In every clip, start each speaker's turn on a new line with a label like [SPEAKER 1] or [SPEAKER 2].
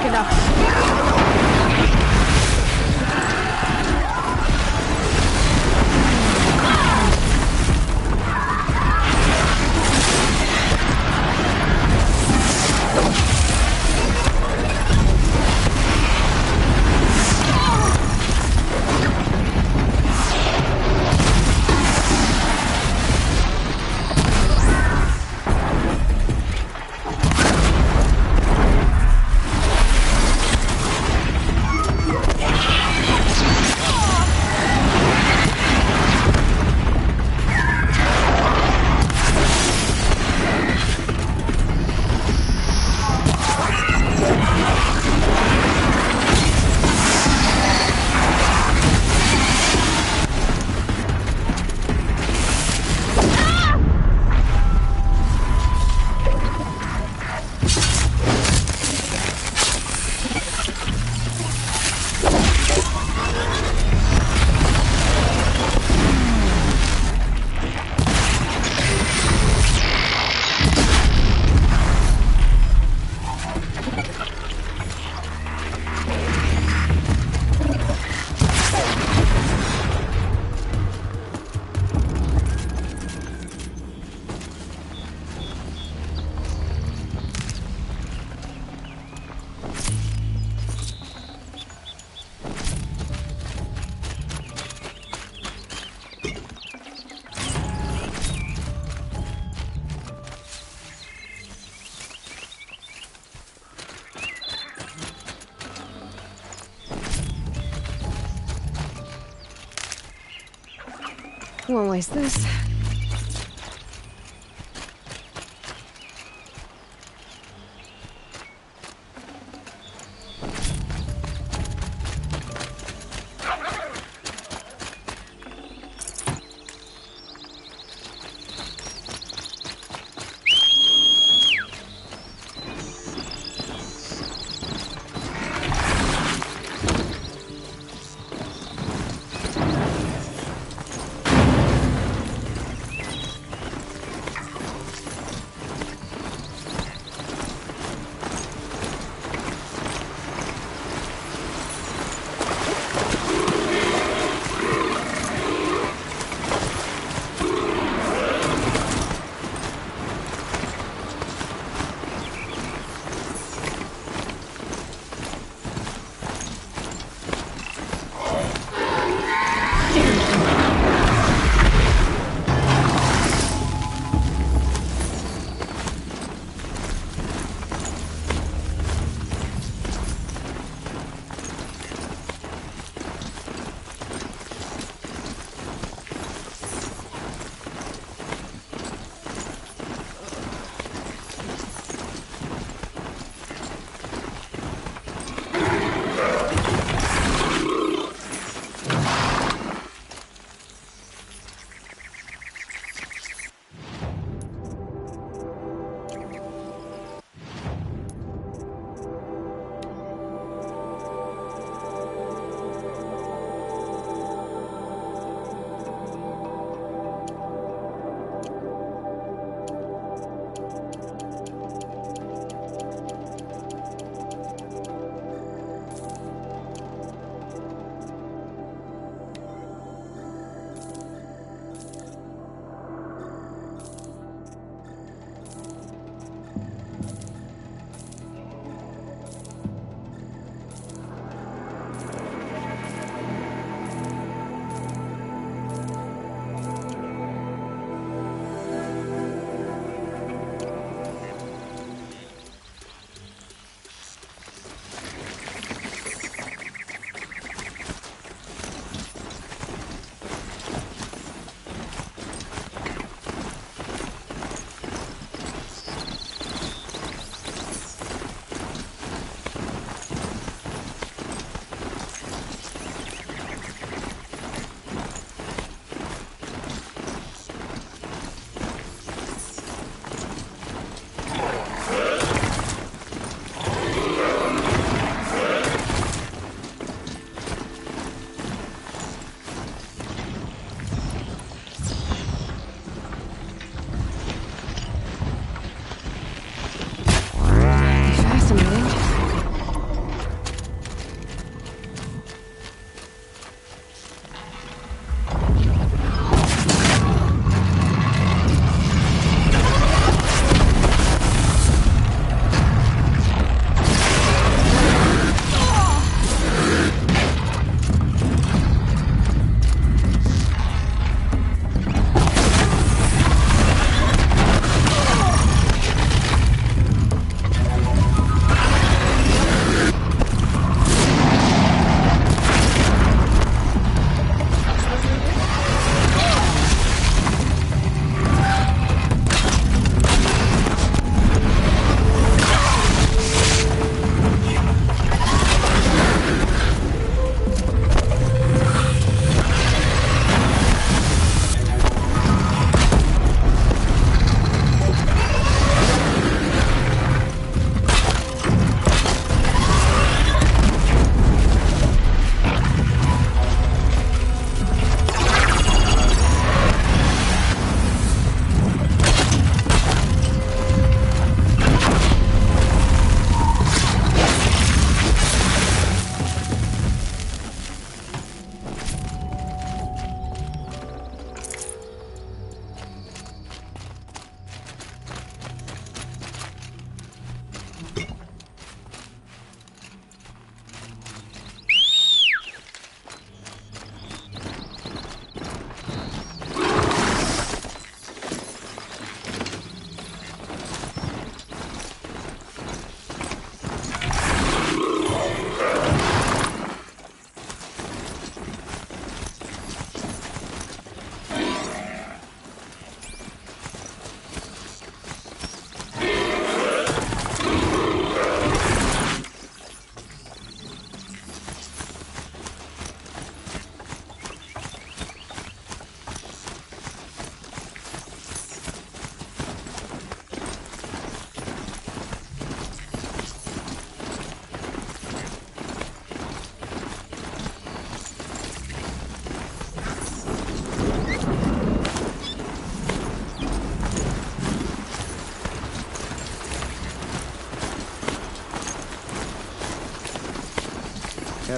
[SPEAKER 1] enough. Won't waste this.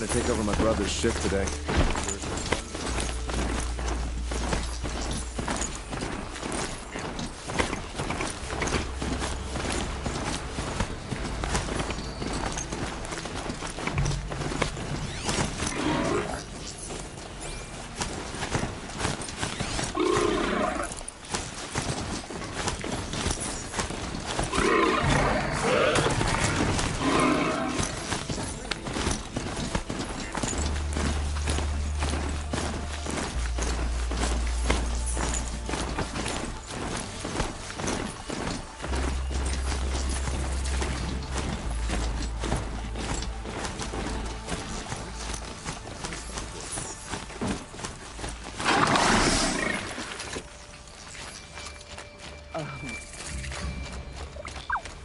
[SPEAKER 1] Gotta take over my brother's shift today.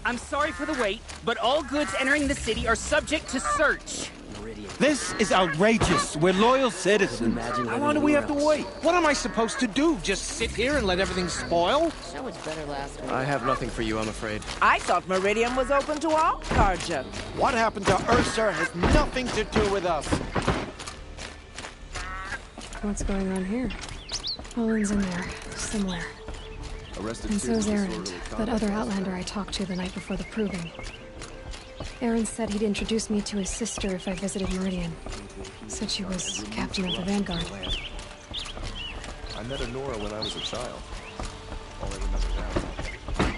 [SPEAKER 2] I'm sorry for the wait, but all goods entering the city are subject to search.
[SPEAKER 3] This is outrageous. We're loyal citizens.
[SPEAKER 4] How long do we have to wait? What am I supposed to do? Just sit here and let everything spoil?
[SPEAKER 5] That was better last week.
[SPEAKER 1] I have nothing for you, I'm afraid.
[SPEAKER 6] I thought Meridian was open to all Carja.
[SPEAKER 3] What happened to Ursa has nothing to do with us.
[SPEAKER 7] What's going on here? Owen's in there, somewhere.
[SPEAKER 1] Arrested
[SPEAKER 7] And so's
[SPEAKER 1] two
[SPEAKER 7] Aaron,
[SPEAKER 1] disorderly
[SPEAKER 7] that
[SPEAKER 1] conduct.
[SPEAKER 7] other Outlander I talked to the night before the proving. Aaron said he'd introduce me to his sister if I visited Meridian. Said she was captain of the Vanguard.
[SPEAKER 1] I met Honora when I was a child. All I remember now.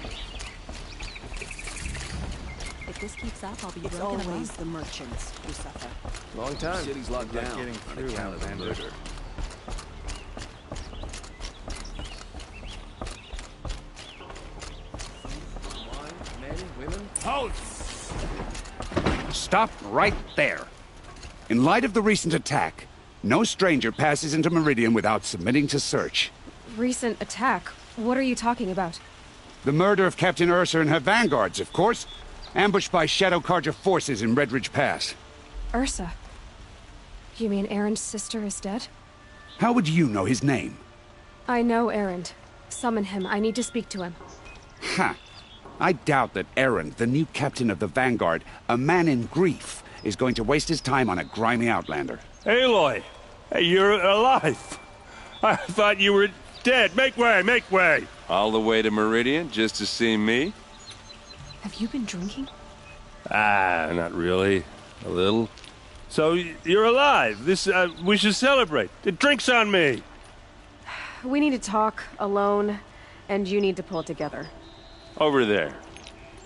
[SPEAKER 5] If this keeps up, I'll be
[SPEAKER 6] It's
[SPEAKER 5] broken
[SPEAKER 6] always
[SPEAKER 5] above.
[SPEAKER 6] the merchants who suffer.
[SPEAKER 1] Long time.
[SPEAKER 8] City's locked
[SPEAKER 1] Not
[SPEAKER 8] down
[SPEAKER 1] getting
[SPEAKER 8] on
[SPEAKER 1] through
[SPEAKER 8] account of
[SPEAKER 1] the murder. Men, women.
[SPEAKER 9] Halt! Stop right there. In light of the recent attack, no stranger passes into Meridian without submitting to search.
[SPEAKER 7] Recent attack? What are you talking about?
[SPEAKER 9] The murder of Captain Ursa and her vanguards, of course. Ambushed by Shadow Carja forces in Red Ridge Pass.
[SPEAKER 7] Ursa? You mean Aaron's sister is dead?
[SPEAKER 9] How would you know his name?
[SPEAKER 7] I know Aaron. Summon him. I need to speak to him.
[SPEAKER 9] Ha! I doubt that Aaron, the new captain of the Vanguard, a man in grief, is going to waste his time on a grimy outlander.
[SPEAKER 10] Aloy! Hey, you're alive! I thought you were dead. Make way, make way!
[SPEAKER 8] all the way to Meridian just to see me?
[SPEAKER 7] Have you been drinking?
[SPEAKER 10] Ah, not really. A little. So, you're alive. We should celebrate. The drink's on me.
[SPEAKER 7] We need to talk, alone, and you need to pull it together.
[SPEAKER 10] Over there.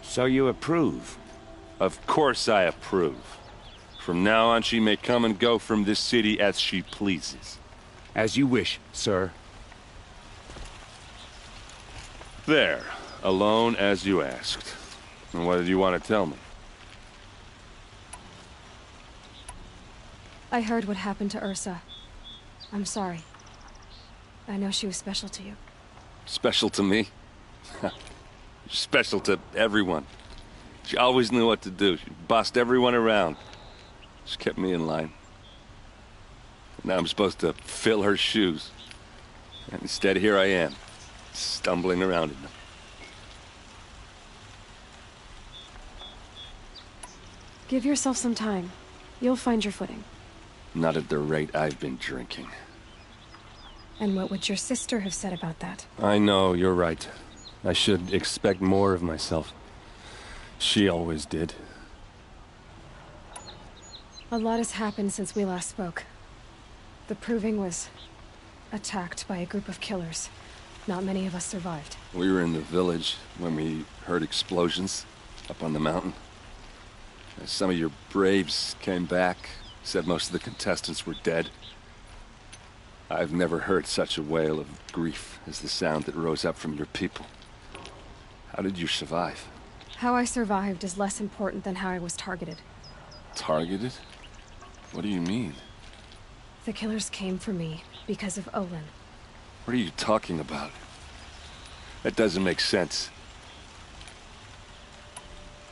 [SPEAKER 9] So you approve?
[SPEAKER 10] Of course I approve. From now on, she may come and go from this city as she pleases.
[SPEAKER 9] As you wish, sir.
[SPEAKER 10] There. Alone as you asked. And what did you want to tell me?
[SPEAKER 7] I heard what happened to Ursa. I'm sorry. I know she was special to you.
[SPEAKER 10] Special to me? Special to everyone. She always knew what to do. She bossed everyone around. She kept me in line. Now I'm supposed to fill her shoes. And instead, here I am, stumbling around in them.
[SPEAKER 7] Give yourself some time. You'll find your footing.
[SPEAKER 10] Not at the rate I've been drinking.
[SPEAKER 7] And what would your sister have said about that?
[SPEAKER 10] I know, you're right. I should expect more of myself. She always did.
[SPEAKER 7] A lot has happened since we last spoke. The Proving was attacked by a group of killers. Not many of us survived.
[SPEAKER 10] We were in the village when we heard explosions up on the mountain. Some of your braves came back, said most of the contestants were dead. I've never heard such a wail of grief as the sound that rose up from your people. How did you survive?
[SPEAKER 7] How I survived is less important than how I was targeted.
[SPEAKER 10] Targeted? What do you mean?
[SPEAKER 7] The killers came for me because of Olin.
[SPEAKER 10] What are you talking about? That doesn't make sense.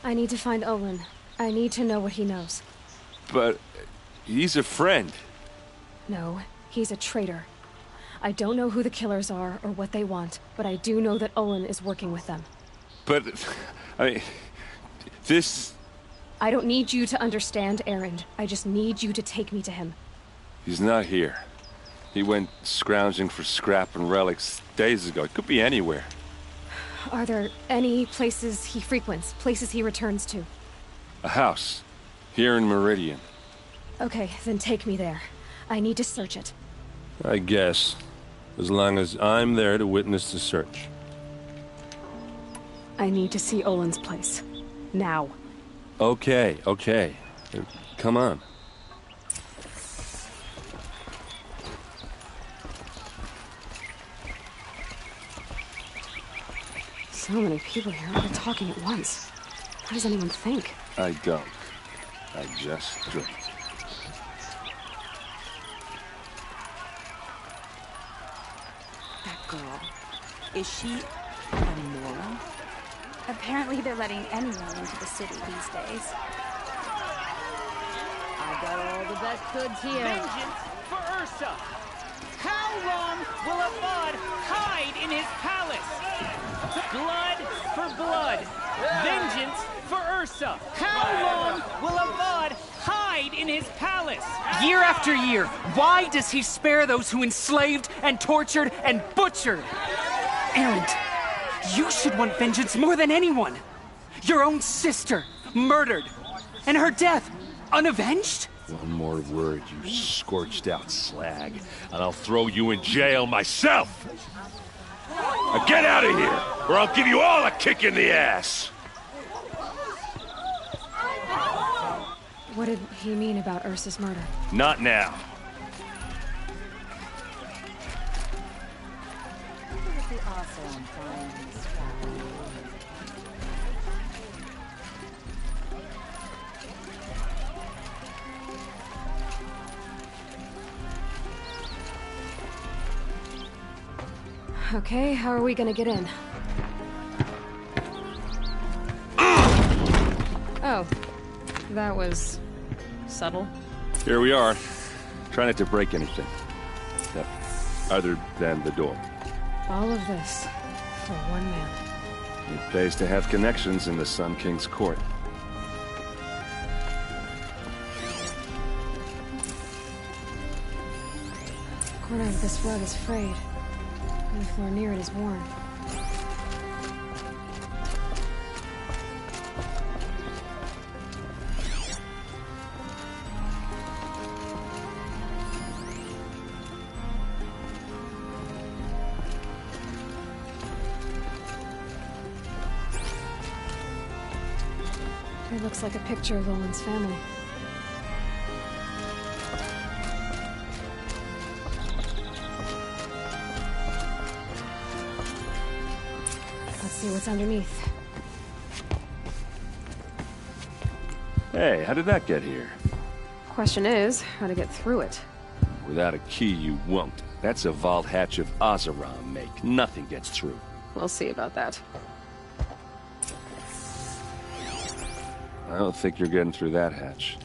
[SPEAKER 7] I need to find Olin. I need to know what he knows.
[SPEAKER 10] But he's a friend.
[SPEAKER 7] No, he's a traitor. I don't know who the killers are or what they want, but I do know that Olin is working with them.
[SPEAKER 10] But, I mean, this
[SPEAKER 7] I don't need you to understand Aaron. I just need you to take me to him.
[SPEAKER 10] He's not here. He went scrounging for scrap and relics days ago. It could be anywhere.
[SPEAKER 7] Are there any places he frequents, places he returns to?
[SPEAKER 10] A house. Here in Meridian.
[SPEAKER 7] Okay, then take me there. I need to search it.
[SPEAKER 11] I guess. As long as I'm there to witness the search.
[SPEAKER 7] I need to see Olin's place. Now.
[SPEAKER 11] Okay. Come on.
[SPEAKER 7] So many people here, all talking at once. How does anyone think?
[SPEAKER 10] I don't. I just drink.
[SPEAKER 6] That girl. Is she a moron?
[SPEAKER 12] Apparently they're letting anyone into the city these days.
[SPEAKER 5] I got all the best goods here.
[SPEAKER 2] Vengeance for Ursa! How long will Avad hide in his palace? Blood for blood. Vengeance for Ursa. How long will Avad hide in his palace? Year after year, why does he spare those who enslaved and tortured and butchered? Erend, you should want vengeance more than anyone. Your own sister, murdered, and her death, unavenged?
[SPEAKER 11] One more word, you scorched out slag, and I'll throw you in jail myself! Now get out of here, or I'll give you all a kick in the ass!
[SPEAKER 7] What did he mean about Ursa's murder?
[SPEAKER 11] Not now.
[SPEAKER 5] The awesome find in the swamp.
[SPEAKER 7] Okay, how are we gonna get in? Oh, that was subtle.
[SPEAKER 10] Here we are. Try not to break anything. No, other than the door.
[SPEAKER 7] All of this for one man.
[SPEAKER 10] It pays to have connections in the Sun King's court.
[SPEAKER 7] The corner of this rug is frayed, and the floor near it is worn. It looks like a picture of Olin's family. Let's see what's underneath.
[SPEAKER 10] Hey, how did that get here?
[SPEAKER 7] Question is, how to get through it.
[SPEAKER 10] Without a key, you won't. That's a vault hatch of Oseram make. Nothing gets through.
[SPEAKER 7] We'll see about that.
[SPEAKER 10] I don't think you're getting through that hatch.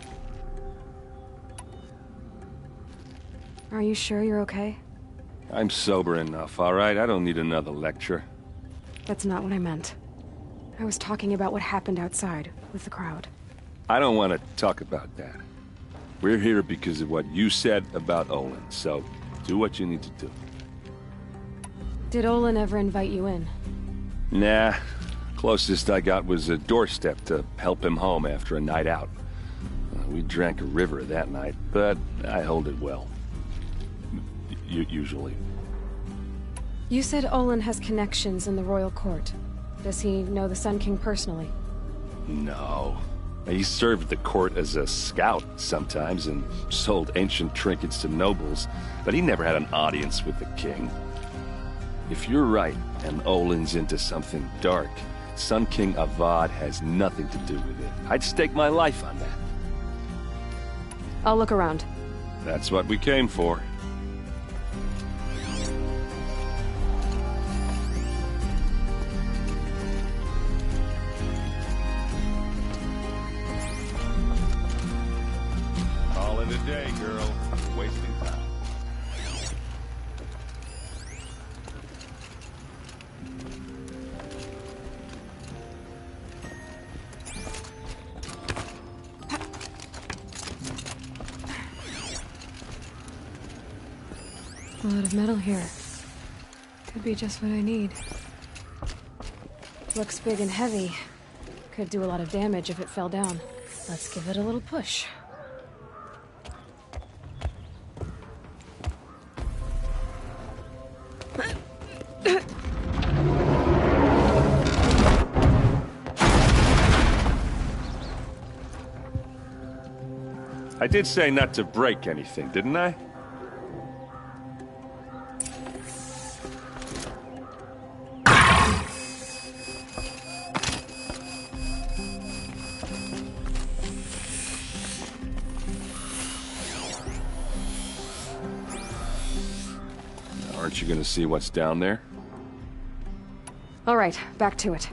[SPEAKER 7] Are you sure you're okay?
[SPEAKER 10] I'm sober enough, all right? I don't need another lecture.
[SPEAKER 7] That's not what I meant. I was talking about what happened outside with the crowd.
[SPEAKER 10] I don't want to talk about that. We're here because of what you said about Olin, so do what you need to do.
[SPEAKER 7] Did Olin ever invite you in?
[SPEAKER 10] Nah. Closest I got was a doorstep to help him home after a night out. We drank a river that night, but I hold it well. Usually.
[SPEAKER 7] You said Olin has connections in the royal court. Does he know the Sun King personally?
[SPEAKER 10] No. He served the court as a scout sometimes and sold ancient trinkets to nobles, but he never had an audience with the king. If you're right, and Olin's into something dark, Sun King Avad has nothing to do with it. I'd stake my life on that.
[SPEAKER 7] I'll look around.
[SPEAKER 10] That's what we came for.
[SPEAKER 11] Call it a day, girl. Wasting time.
[SPEAKER 7] A lot of metal here. Could be just what I need. Looks big and heavy. Could do a lot of damage if it fell down. Let's give it a little push.
[SPEAKER 11] I did say not to break anything, didn't I? Aren't you gonna see what's down there?
[SPEAKER 7] All right, back to it.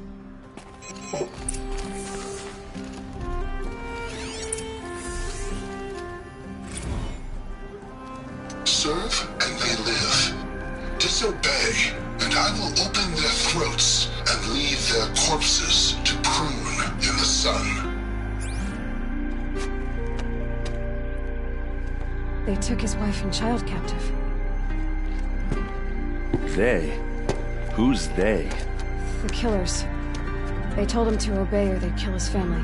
[SPEAKER 13] Serve and they live. Disobey, and I will open their throats and leave their corpses to prune in the sun.
[SPEAKER 7] They took his wife and child captive.
[SPEAKER 11] They? Who's they?
[SPEAKER 7] The killers. They told him to obey or they'd kill his family.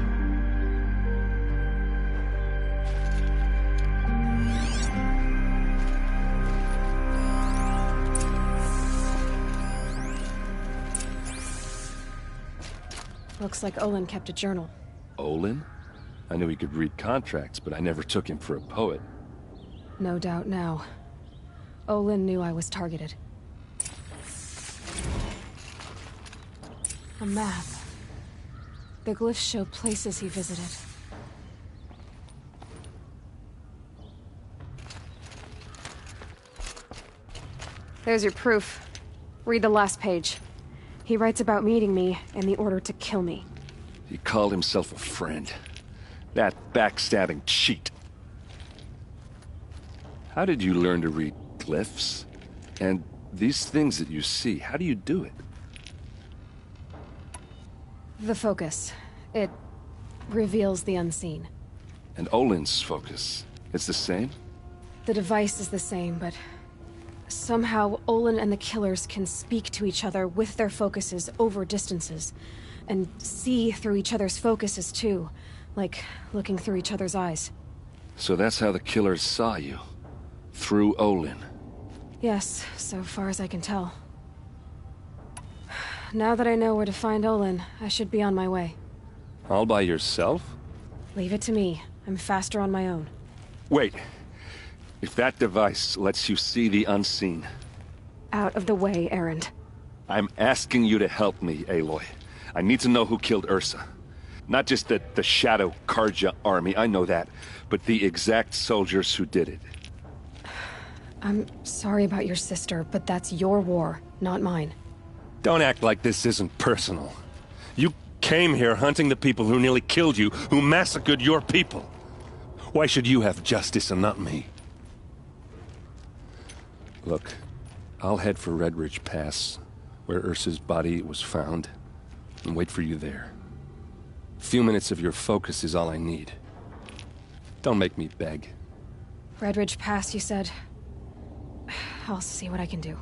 [SPEAKER 7] Looks like Olin kept a journal.
[SPEAKER 11] Olin? I knew he could read contracts, but I never took him for a poet.
[SPEAKER 7] No doubt now. Olin knew I was targeted. A map. The glyphs show places he visited. There's your proof. Read the last page. He writes about meeting me and the order to kill me.
[SPEAKER 11] He called himself a friend. That backstabbing cheat. How did you learn to read glyphs? And these things that you see, how do you do it?
[SPEAKER 7] The focus. It reveals the unseen.
[SPEAKER 11] And Olin's focus, it's the same?
[SPEAKER 7] The device is the same, but somehow Olin and the killers can speak to each other with their focuses over distances, and see through each other's focuses too, like looking through each other's eyes.
[SPEAKER 11] So that's how the killers saw you? Through Olin?
[SPEAKER 7] Yes, so far as I can tell. Now that I know where to find Olin, I should be on my way.
[SPEAKER 11] All by yourself?
[SPEAKER 7] Leave it to me. I'm faster on my own.
[SPEAKER 11] Wait. If that device lets you see the unseen...
[SPEAKER 7] Out of the way, Erend.
[SPEAKER 11] I'm asking you to help me, Aloy. I need to know who killed Ursa. Not just the Shadow Karja army, I know that, but the exact soldiers who did it.
[SPEAKER 7] I'm sorry about your sister, but that's your war, not mine.
[SPEAKER 11] Don't act like this isn't personal. You came here hunting the people who nearly killed you, who massacred your people. Why should you have justice and not me? Look, I'll head for Red Ridge Pass, where Ursa's body was found, and wait for you there. A few minutes of your focus is all I need. Don't make me beg.
[SPEAKER 7] Red Ridge Pass, you said? I'll see what I can do.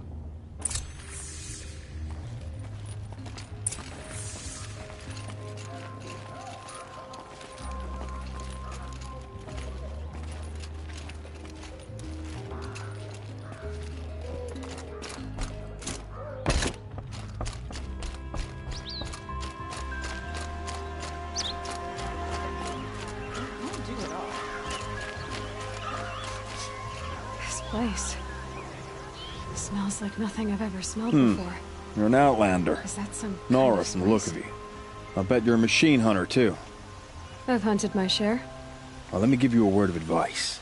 [SPEAKER 7] Place. Smells like nothing I've ever smelled before.
[SPEAKER 14] You're an outlander.
[SPEAKER 7] Is that some
[SPEAKER 14] Nora from the look of you. I bet you're a machine hunter, too.
[SPEAKER 7] I've hunted my share.
[SPEAKER 14] Well, let me give you a word of advice.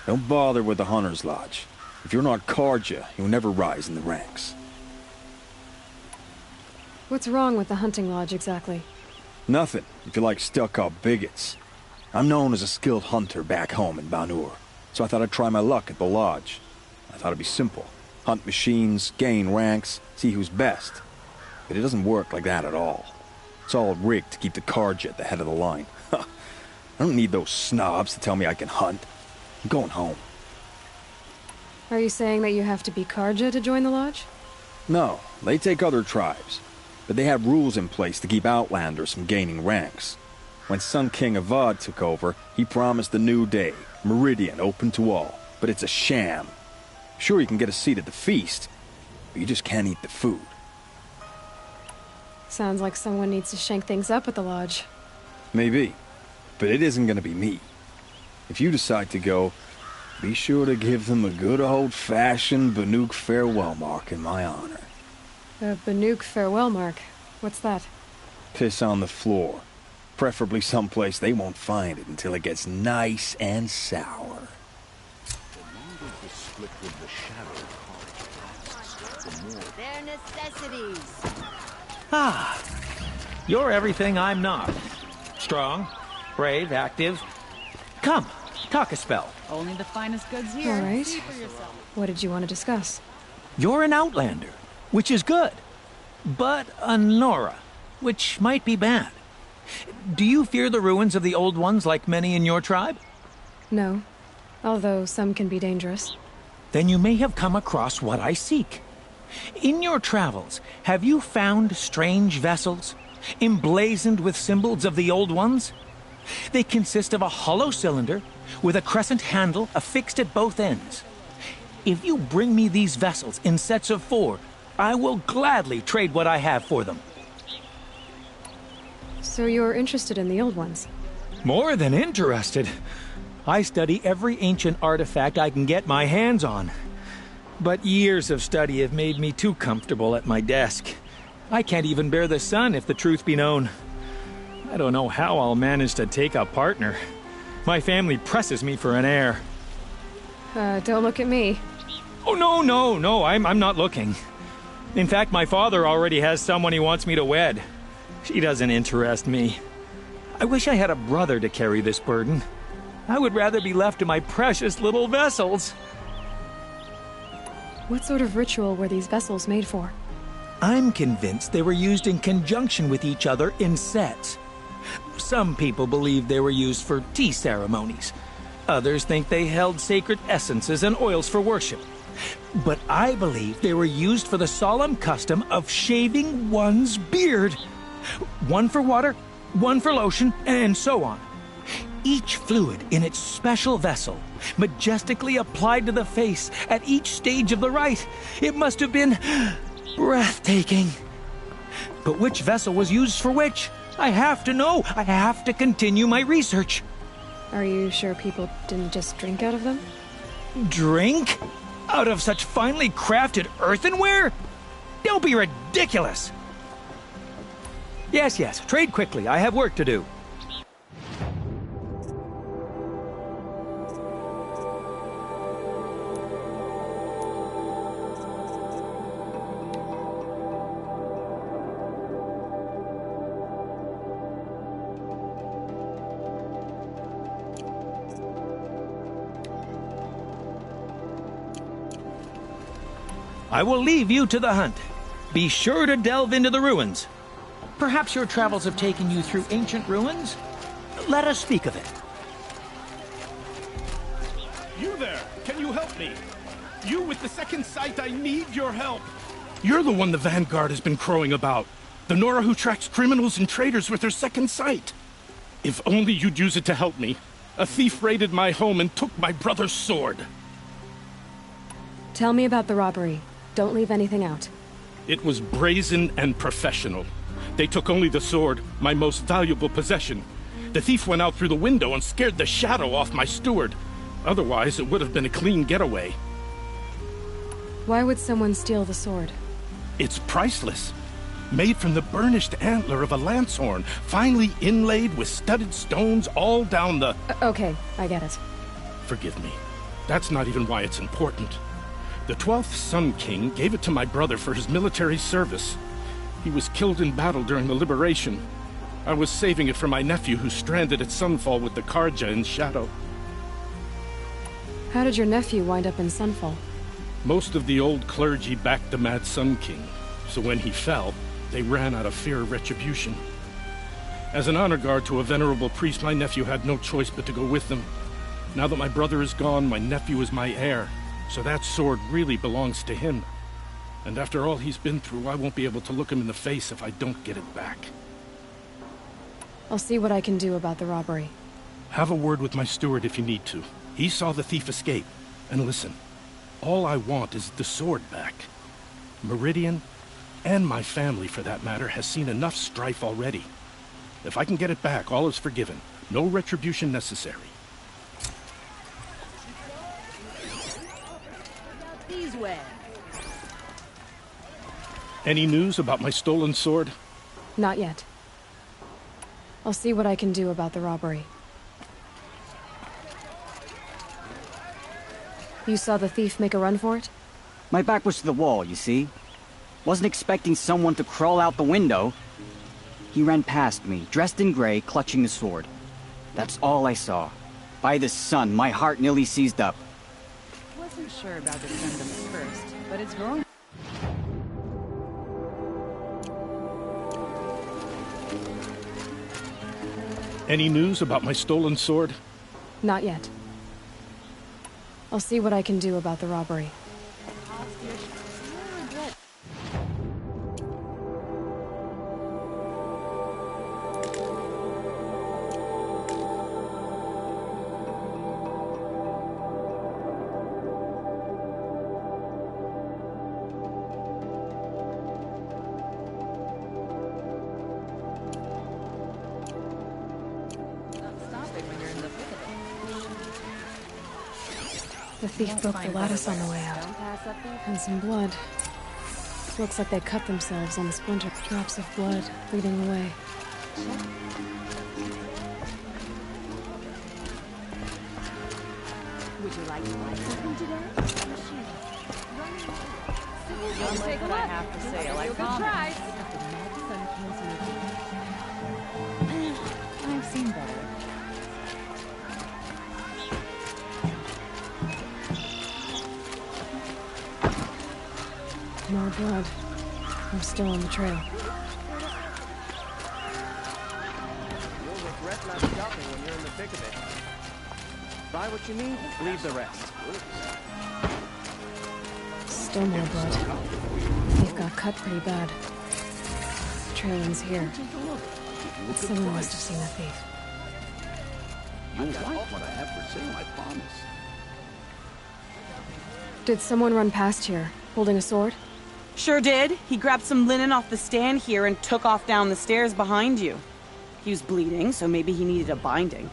[SPEAKER 14] Don't bother with the Hunter's Lodge. If you're not Karja, you'll never rise in the ranks.
[SPEAKER 7] What's wrong with the hunting lodge, exactly?
[SPEAKER 14] Nothing, if you like stuck-up bigots. I'm known as a skilled hunter back home in Banur, so I thought I'd try my luck at the lodge. I thought it'd be simple. Hunt machines, gain ranks, see who's best. But it doesn't work like that at all. It's all rigged to keep the Karja at the head of the line. I don't need those snobs to tell me I can hunt. I'm going home.
[SPEAKER 7] Are you saying that you have to be Karja to join the lodge?
[SPEAKER 14] No, they take other tribes. But they have rules in place to keep outlanders from gaining ranks. When Sun King Avad took over, he promised a new day, Meridien open to all. But it's a sham. Sure, you can get a seat at the feast, but you just can't eat the food.
[SPEAKER 7] Sounds like someone needs to shank things up at the lodge.
[SPEAKER 14] Maybe, but it isn't gonna be me. If you decide to go, be sure to give them a good old-fashioned Banuk farewell mark in my honor.
[SPEAKER 7] A Banuk farewell mark? What's that?
[SPEAKER 14] Piss on the floor. Preferably someplace they won't find it until it gets nice and sour.
[SPEAKER 5] Their necessities.
[SPEAKER 15] Ah, you're everything I'm not. Strong, brave, active. Come, talk a spell.
[SPEAKER 6] Only the finest goods here.
[SPEAKER 7] All right.
[SPEAKER 6] See for yourself.
[SPEAKER 7] What did you want to discuss?
[SPEAKER 15] You're an outlander, which is good. But a Nora, which might be bad. Do you fear the ruins of the old ones like many in your tribe?
[SPEAKER 7] No, although some can be dangerous.
[SPEAKER 15] Then you may have come across what I seek. In your travels, have you found strange vessels, emblazoned with symbols of the old ones? They consist of a hollow cylinder with a crescent handle affixed at both ends. If you bring me these vessels in sets of 4, I will gladly trade what I have for them.
[SPEAKER 7] So you're interested in the old ones?
[SPEAKER 15] More than interested. I study every ancient artifact I can get my hands on. But years of study have made me too comfortable at my desk. I can't even bear the sun, if the truth be known. I don't know how I'll manage to take a partner. My family presses me for an heir.
[SPEAKER 7] Don't look at me.
[SPEAKER 15] Oh, no, I'm not looking. In fact, my father already has someone he wants me to wed. She doesn't interest me. I wish I had a brother to carry this burden. I would rather be left to my precious little vessels.
[SPEAKER 7] What sort of ritual were these vessels made for?
[SPEAKER 15] I'm convinced they were used in conjunction with each other in sets. Some people believe they were used for tea ceremonies. Others think they held sacred essences and oils for worship. But I believe they were used for the solemn custom of shaving one's beard. One for water, one for lotion, and so on. Each fluid in its special vessel, majestically applied to the face at each stage of the rite. It must have been breathtaking. But which vessel was used for which? I have to know. I have to continue my research.
[SPEAKER 7] Are you sure people didn't just drink out of them?
[SPEAKER 15] Drink? Out of such finely crafted earthenware? Don't be ridiculous. Yes, trade quickly. I have work to do. I will leave you to the hunt. Be sure to delve into the ruins. Perhaps your travels have taken you through ancient ruins? Let us speak of it.
[SPEAKER 16] You there! Can you help me? You with the second sight, I need your help! You're the one the Vanguard has been crowing about. The Nora who tracks criminals and traitors with her second sight. If only you'd use it to help me. A thief raided my home and took my brother's sword.
[SPEAKER 7] Tell me about the robbery. Don't leave anything out.
[SPEAKER 16] It was brazen and professional. They took only the sword, my most valuable possession. The thief went out through the window and scared the shadow off my steward. Otherwise, it would have been a clean getaway.
[SPEAKER 7] Why would someone steal the sword?
[SPEAKER 16] It's priceless. Made from the burnished antler of a lancehorn, finely inlaid with studded stones all down the...
[SPEAKER 7] Okay, I get it.
[SPEAKER 16] Forgive me. That's not even why it's important. The 12th Sun King gave it to my brother for his military service. He was killed in battle during the liberation. I was saving it for my nephew who's stranded at Sunfall with the Karja in Shadow.
[SPEAKER 7] How did your nephew wind up in Sunfall?
[SPEAKER 16] Most of the old clergy backed the Mad Sun King, so when he fell, they ran out of fear of retribution. As an honor guard to a venerable priest, my nephew had no choice but to go with them. Now that my brother is gone, my nephew is my heir, So that sword really belongs to him. And after all he's been through, I won't be able to look him in the face if I don't get it back.
[SPEAKER 7] I'll see what I can do about the robbery.
[SPEAKER 16] Have a word with my steward if you need to. He saw the thief escape. And listen, all I want is the sword back. Meridian, and my family for that matter, has seen enough strife already. If I can get it back, all is forgiven. No retribution necessary.
[SPEAKER 5] These way.
[SPEAKER 16] Any news about my stolen sword?
[SPEAKER 7] Not yet. I'll see what I can do about the robbery. You saw the thief make a run for it?
[SPEAKER 17] My back was to the wall, you see. Wasn't expecting someone to crawl out the window. He ran past me, dressed in gray, clutching the sword. That's all I saw. By the sun, my heart nearly seized up.
[SPEAKER 5] Wasn't sure about the sentiment first, but it's growing.
[SPEAKER 16] Any news about my stolen sword?
[SPEAKER 7] Not yet. I'll see what I can do about the robbery. The thief broke the lattice on the way out. And some blood. Looks like they cut themselves on the splinter. Drops of blood bleeding away.
[SPEAKER 5] Would you like to buy something today? Don't like what I have to say. I like promise. I've seen better.
[SPEAKER 7] More blood. I'm still on the trail.
[SPEAKER 1] You'll regret not stopping when you're in the thick of it. Buy what you need, leave the rest.
[SPEAKER 7] Still more blood. They've got cut pretty bad. The trail ends here. Someone must have seen the thief.
[SPEAKER 9] You'll like what I have for sale, I promise.
[SPEAKER 7] Did someone run past here, holding a sword?
[SPEAKER 6] Sure did. He grabbed some linen off the stand here and took off down the stairs behind you. He was bleeding, so maybe he needed a binding.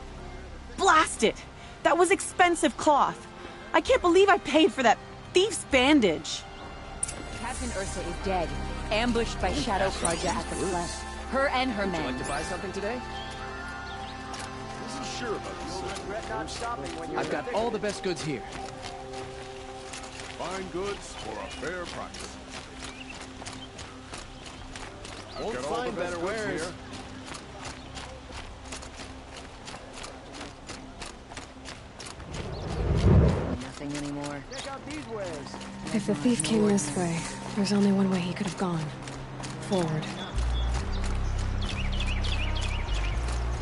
[SPEAKER 6] Blast it! That was expensive cloth. I can't believe I paid for that thief's bandage.
[SPEAKER 5] Captain Ursa is dead, ambushed by Shadow Karja at the Flesh. Her and her men.
[SPEAKER 1] Would you like to buy something today? Isn't sure about this. Regret not stopping when you're I've got all the best goods here.
[SPEAKER 18] Fine goods for a fair price.
[SPEAKER 1] Won't find better wares. Here.
[SPEAKER 5] Nothing anymore.
[SPEAKER 1] Check out these wares.
[SPEAKER 7] If the thief came this way, there's only one way he could have gone. Forward.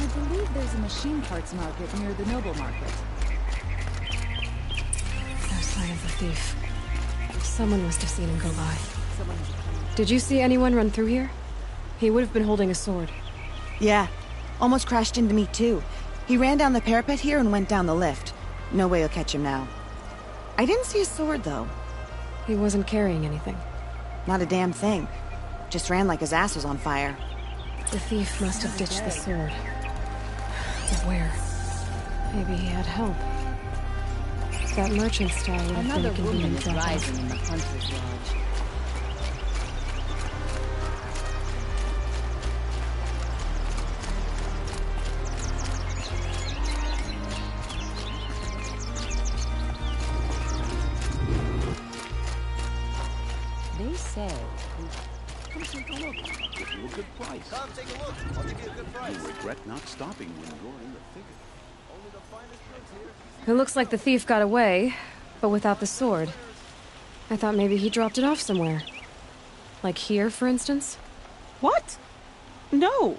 [SPEAKER 5] I believe there's a machine parts market near the Noble Market.
[SPEAKER 7] No sign of the thief. Someone must have seen him go by. Did you see anyone run through here? He would have been holding a sword.
[SPEAKER 6] Yeah. Almost crashed into me, too. He ran down the parapet here and went down the lift. No way you'll catch him now. I didn't see a sword, though.
[SPEAKER 7] He wasn't carrying anything.
[SPEAKER 6] Not a damn thing. Just ran like his ass was on fire.
[SPEAKER 7] The thief must have ditched the sword. But where? Maybe he had help. That merchant stall would have been a convenient drop-off.
[SPEAKER 5] Rising in the Hunter's Lodge. They say...
[SPEAKER 9] Come take a look. I'll give you a good price.
[SPEAKER 1] Come take a look. I'll give you a good price.
[SPEAKER 9] You'll regret not stopping when you're in the thick of it.
[SPEAKER 1] Only the finest goods here.
[SPEAKER 7] It looks like the thief got away, but without the sword. I thought maybe he dropped it off somewhere. Like here, for instance?
[SPEAKER 6] What? No.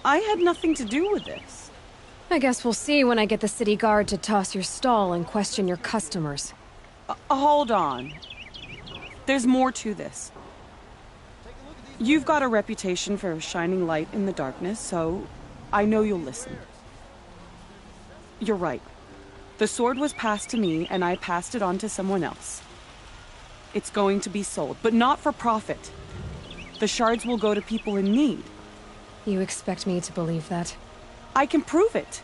[SPEAKER 6] I had nothing to do with this.
[SPEAKER 7] I guess we'll see when I get the city guard to toss your stall and question your customers.
[SPEAKER 6] Hold on. There's more to this. You've got a reputation for shining light in the darkness, so I know you'll listen. You're right. The sword was passed to me, and I passed it on to someone else. It's going to be sold, but not for profit. The shards will go to people in need.
[SPEAKER 7] You expect me to believe that?
[SPEAKER 6] I can prove it.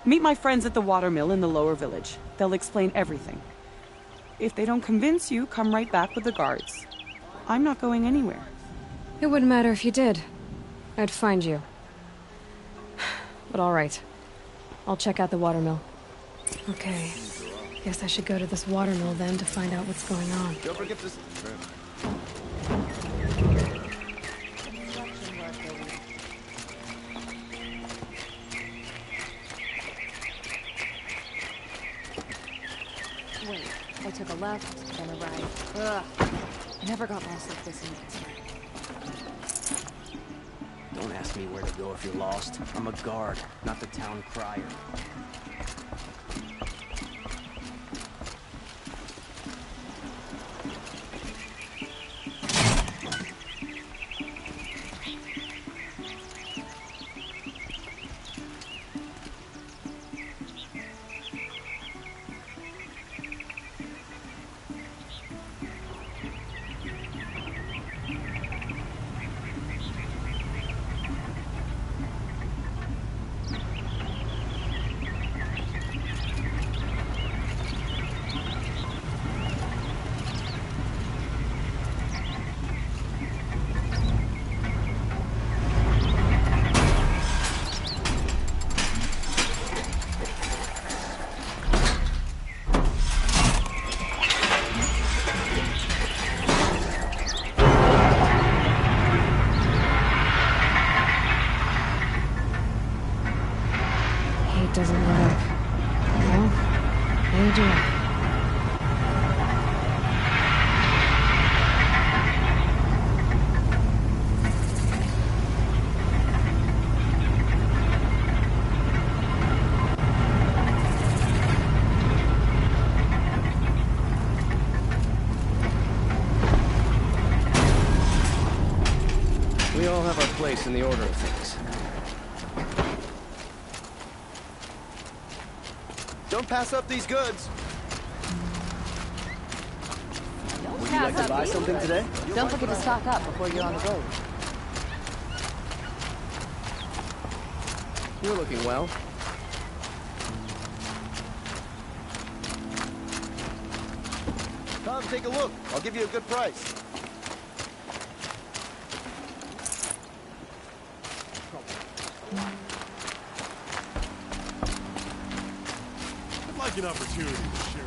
[SPEAKER 6] Meet my friends at the watermill in the lower village. They'll explain everything. If they don't convince you, come right back with the guards. I'm not going anywhere.
[SPEAKER 7] It wouldn't matter if you did. I'd find you. But all right. I'll check out the watermill. Okay. Guess I should go to this watermill then to find out what's going on.
[SPEAKER 1] Don't forget this.
[SPEAKER 5] Wait, I took a left, then a right. Ugh. I never got lost like this in Mexico.
[SPEAKER 1] Don't ask me where to go if you're lost. I'm a guard, not the town crier.
[SPEAKER 7] Doesn't let up. Well, they do.
[SPEAKER 1] We all have our place in the order of things. Don't pass up these goods. Would you like to buy something today?
[SPEAKER 5] Don't forget to stock up before you're on the road.
[SPEAKER 1] You're looking well. Come, take a look. I'll give you a good price.
[SPEAKER 18] I'd like an opportunity to share it.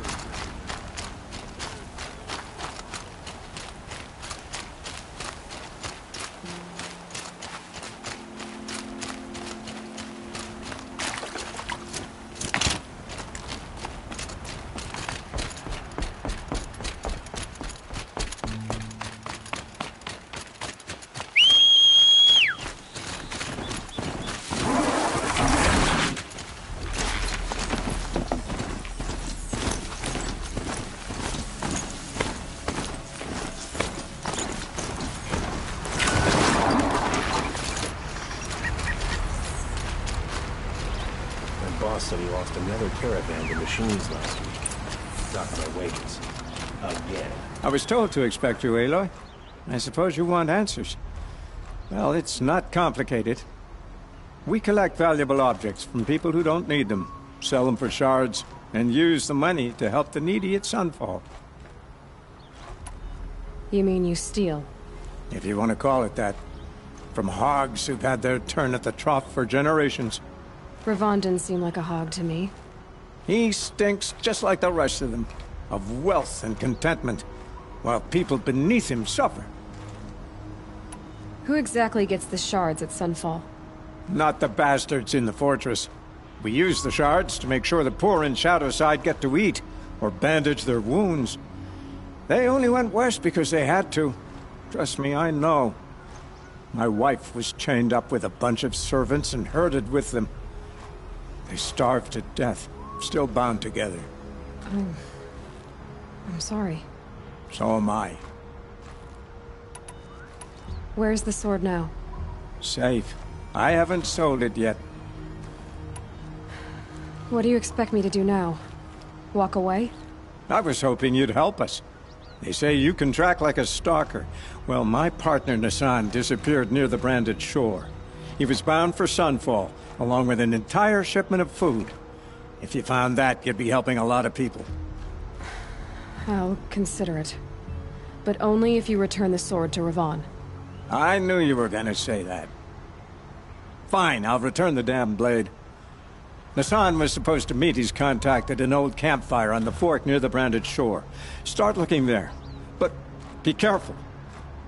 [SPEAKER 19] Said he lost another caravan to machines last week. Dropped my wages. Again.
[SPEAKER 3] I was told to expect you, Aloy. I suppose you want answers. Well, it's not complicated. We collect valuable objects from people who don't need them, sell them for shards, and use the money to help the needy at Sunfall.
[SPEAKER 7] You mean you steal?
[SPEAKER 3] If you want to call it that. From hogs who've had their turn at the trough for generations.
[SPEAKER 7] Ravon didn't seem like a hog to me.
[SPEAKER 3] He stinks just like the rest of them, of wealth and contentment, while people beneath him suffer.
[SPEAKER 7] Who exactly gets the shards at Sunfall?
[SPEAKER 3] Not the bastards in the fortress. We use the shards to make sure the poor in Shadowside get to eat, or bandage their wounds. They only went west because they had to. Trust me, I know. My wife was chained up with a bunch of servants and herded with them. They starved to death, still bound together.
[SPEAKER 7] Oh. I'm sorry.
[SPEAKER 3] So am I.
[SPEAKER 7] Where's the sword now?
[SPEAKER 3] Safe. I haven't sold it yet.
[SPEAKER 7] What do you expect me to do now? Walk away?
[SPEAKER 3] I was hoping you'd help us. They say you can track like a stalker. Well, my partner Nassan disappeared near the branded shore. He was bound for Sunfall, along with an entire shipment of food. If you found that, you'd be helping a lot of people.
[SPEAKER 7] I'll consider it. But only if you return the sword to Ravon.
[SPEAKER 3] I knew you were gonna say that. Fine, I'll return the damn blade. Nassan was supposed to meet his contact at an old campfire on the fork near the branded shore. Start looking there. But be careful.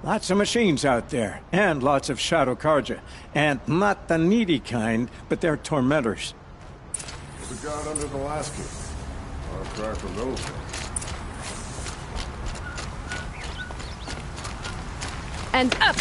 [SPEAKER 3] Lots of machines out there, and lots of Shadow Karja. And not the needy kind, but they're tormentors.
[SPEAKER 18] The god under the Lasky. I'll try for those ones.
[SPEAKER 7] And up!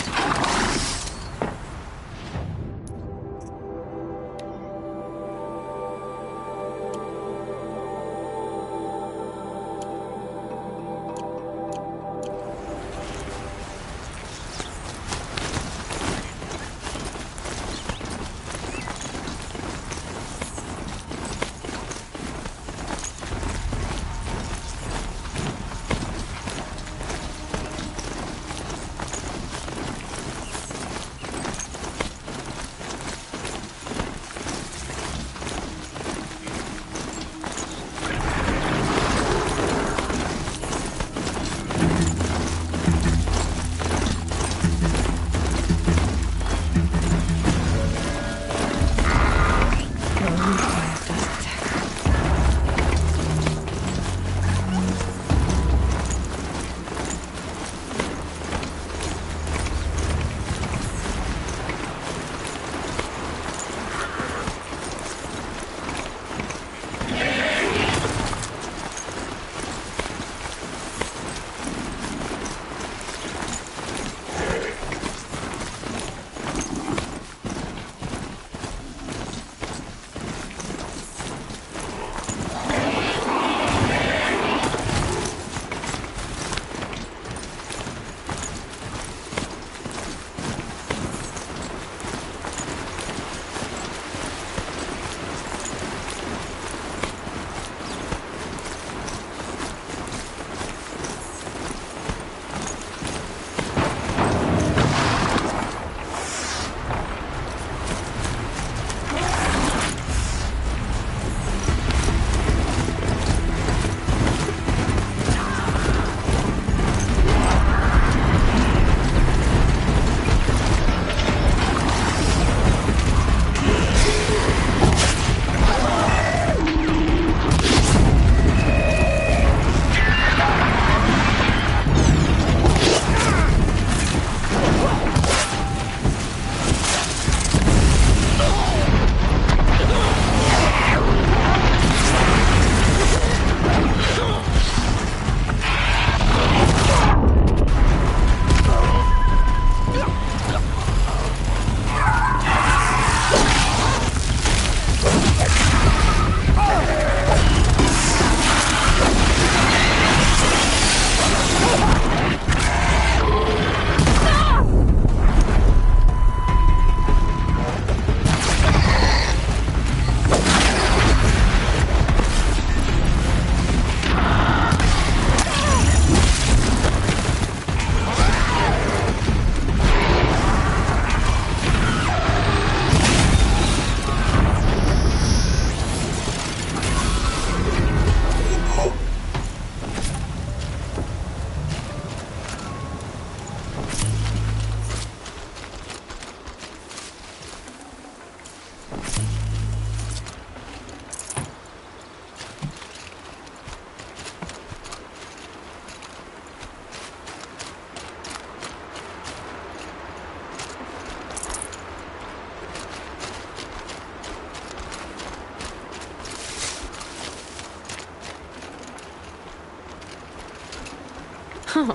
[SPEAKER 7] Oh,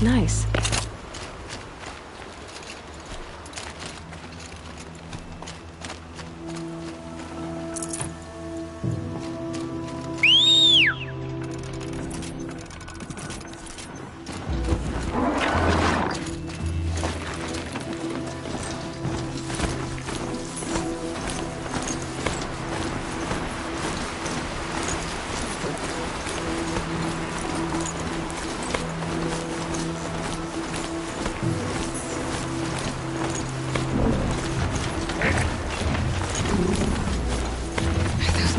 [SPEAKER 7] nice.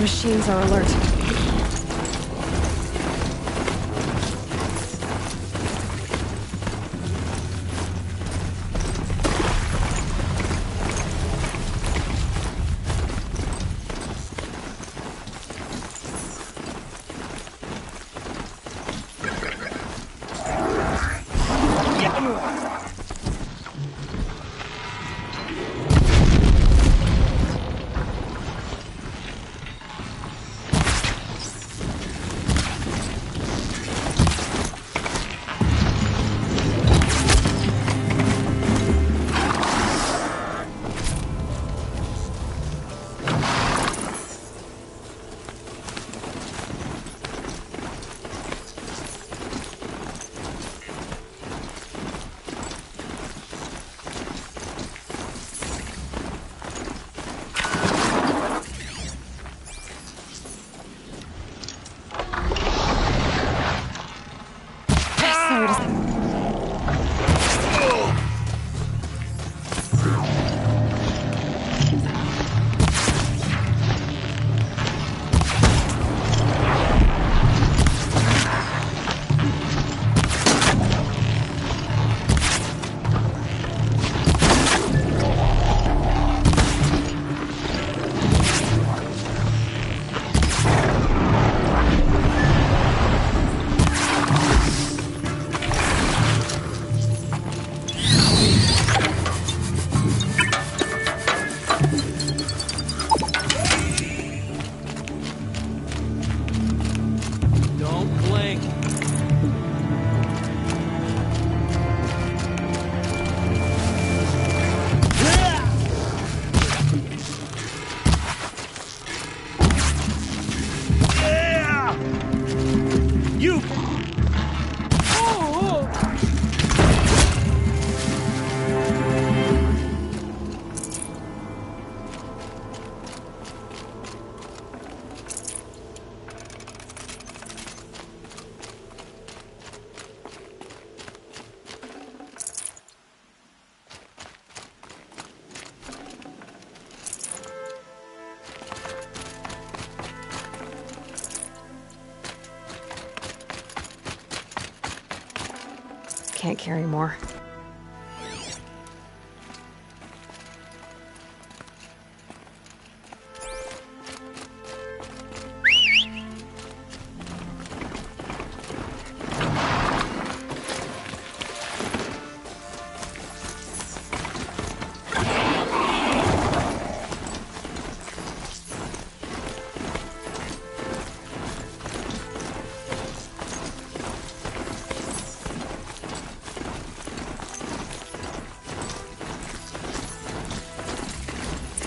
[SPEAKER 7] machines are alert. Can't carry more.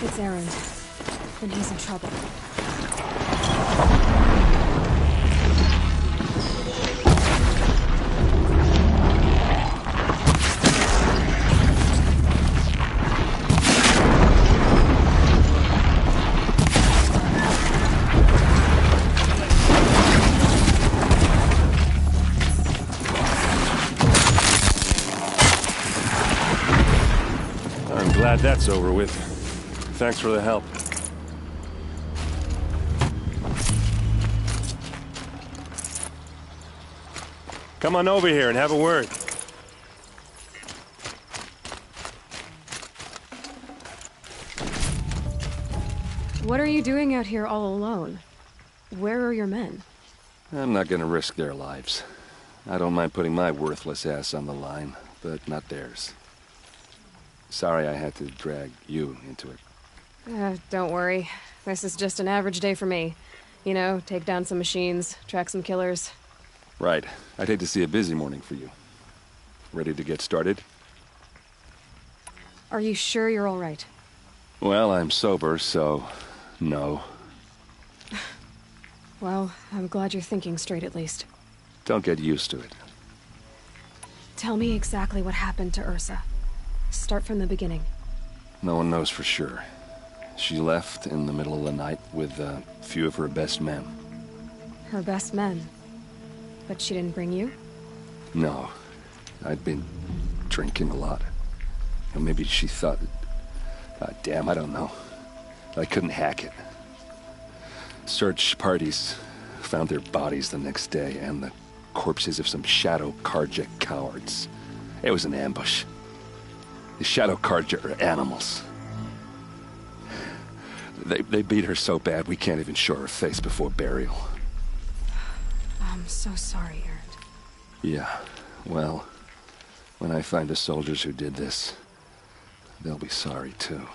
[SPEAKER 7] It's Aaron, and he's in trouble.
[SPEAKER 11] I'm glad that's over with. Thanks for the help. Come on over here and have a word.
[SPEAKER 7] What are you doing out here all alone? Where are your men?
[SPEAKER 11] I'm not gonna risk their lives. I don't mind putting my worthless ass on the line, but not theirs. Sorry I had to drag you into it.
[SPEAKER 7] Don't worry. This is just an average day for me. You know, take down some machines, track some killers.
[SPEAKER 11] Right. I'd hate to see a busy morning for you. Ready to get started?
[SPEAKER 7] Are you sure you're all right?
[SPEAKER 11] Well, I'm sober, so no.
[SPEAKER 7] Well, I'm glad you're thinking straight at least.
[SPEAKER 11] Don't get used to it.
[SPEAKER 7] Tell me exactly what happened to Ursa. Start from the beginning.
[SPEAKER 11] No one knows for sure. She left in the middle of the night with a few of her best men.
[SPEAKER 7] Her best men? But she didn't bring you?
[SPEAKER 11] No. I'd been drinking a lot. Or maybe she thought... damn, I don't know. I couldn't hack it.
[SPEAKER 10] Search parties found their bodies the next day and the corpses of some Shadow Karja cowards. It was an ambush. The Shadow Karja are animals. They beat her so bad we can't even show her face before burial.
[SPEAKER 7] I'm so sorry, Aaron.
[SPEAKER 10] Yeah, well, when I find the soldiers who did this, they'll be sorry too.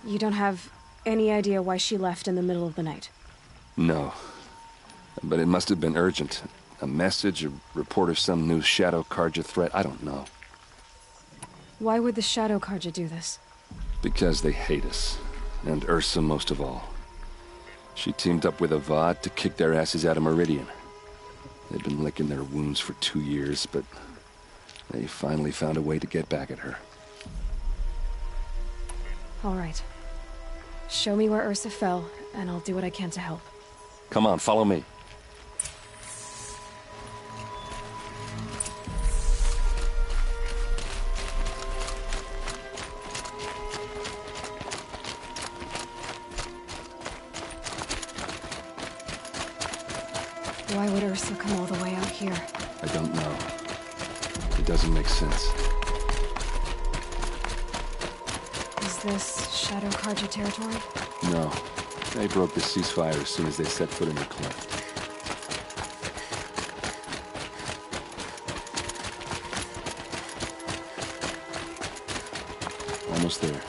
[SPEAKER 7] You don't have any idea why she left in the middle of the night?
[SPEAKER 10] No. But it must have been urgent. A message, a report of some new Shadow Karja threat, I don't know.
[SPEAKER 7] Why would the Shadow Karja do this?
[SPEAKER 10] Because they hate us. And Ursa most of all. She teamed up with Avad to kick their asses out of Meridian. They'd been licking their wounds for 2 years, but they finally found a way to get back at her.
[SPEAKER 7] All right. Show me where Ursa fell, and I'll do what I can to help.
[SPEAKER 10] Come on, follow me.
[SPEAKER 7] Why would Ursa come all the way out here?
[SPEAKER 10] I don't know. It doesn't make sense.
[SPEAKER 7] Is this Shadow Karja territory?
[SPEAKER 10] No. They broke the ceasefire as soon as they set foot in the cleft. Almost there.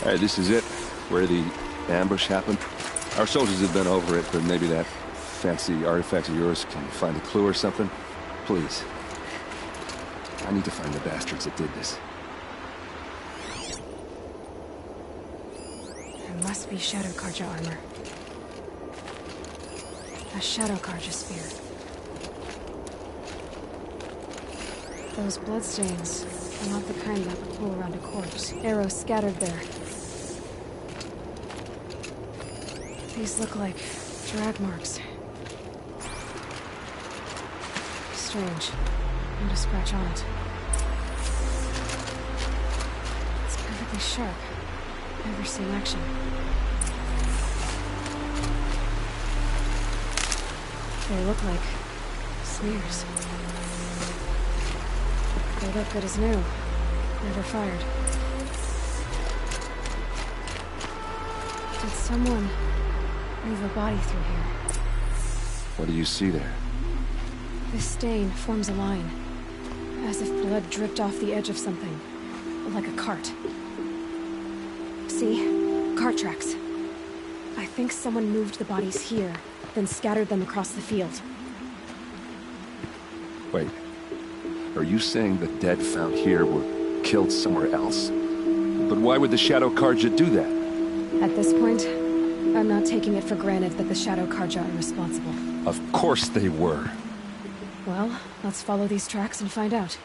[SPEAKER 10] All right, this is it, where the ambush happened. Our soldiers have been over it, but maybe that fancy artifact of yours can find a clue or something. Please. I need to find the bastards that did this.
[SPEAKER 7] It must be Shadow Karja armor. A Shadow Karja spear. Those bloodstains are not the kind that would pull around a corpse. Arrows scattered there. These look like drag marks. Strange. Not a scratch on it. It's perfectly sharp. Never seen action. They look like smears. They look good as new. Never fired. Did someone move a body through here?
[SPEAKER 10] What do you see there?
[SPEAKER 7] This stain forms a line, as if blood dripped off the edge of something, like a cart. See? Cart tracks. I think someone moved the bodies here, then scattered them across the field.
[SPEAKER 10] Wait. Are you saying the dead found here were killed somewhere else? But why would the Shadow Karja do that?
[SPEAKER 7] At this point, I'm not taking it for granted that the Shadow Karja are responsible.
[SPEAKER 10] Of course they were.
[SPEAKER 7] Well, let's follow these tracks and find out.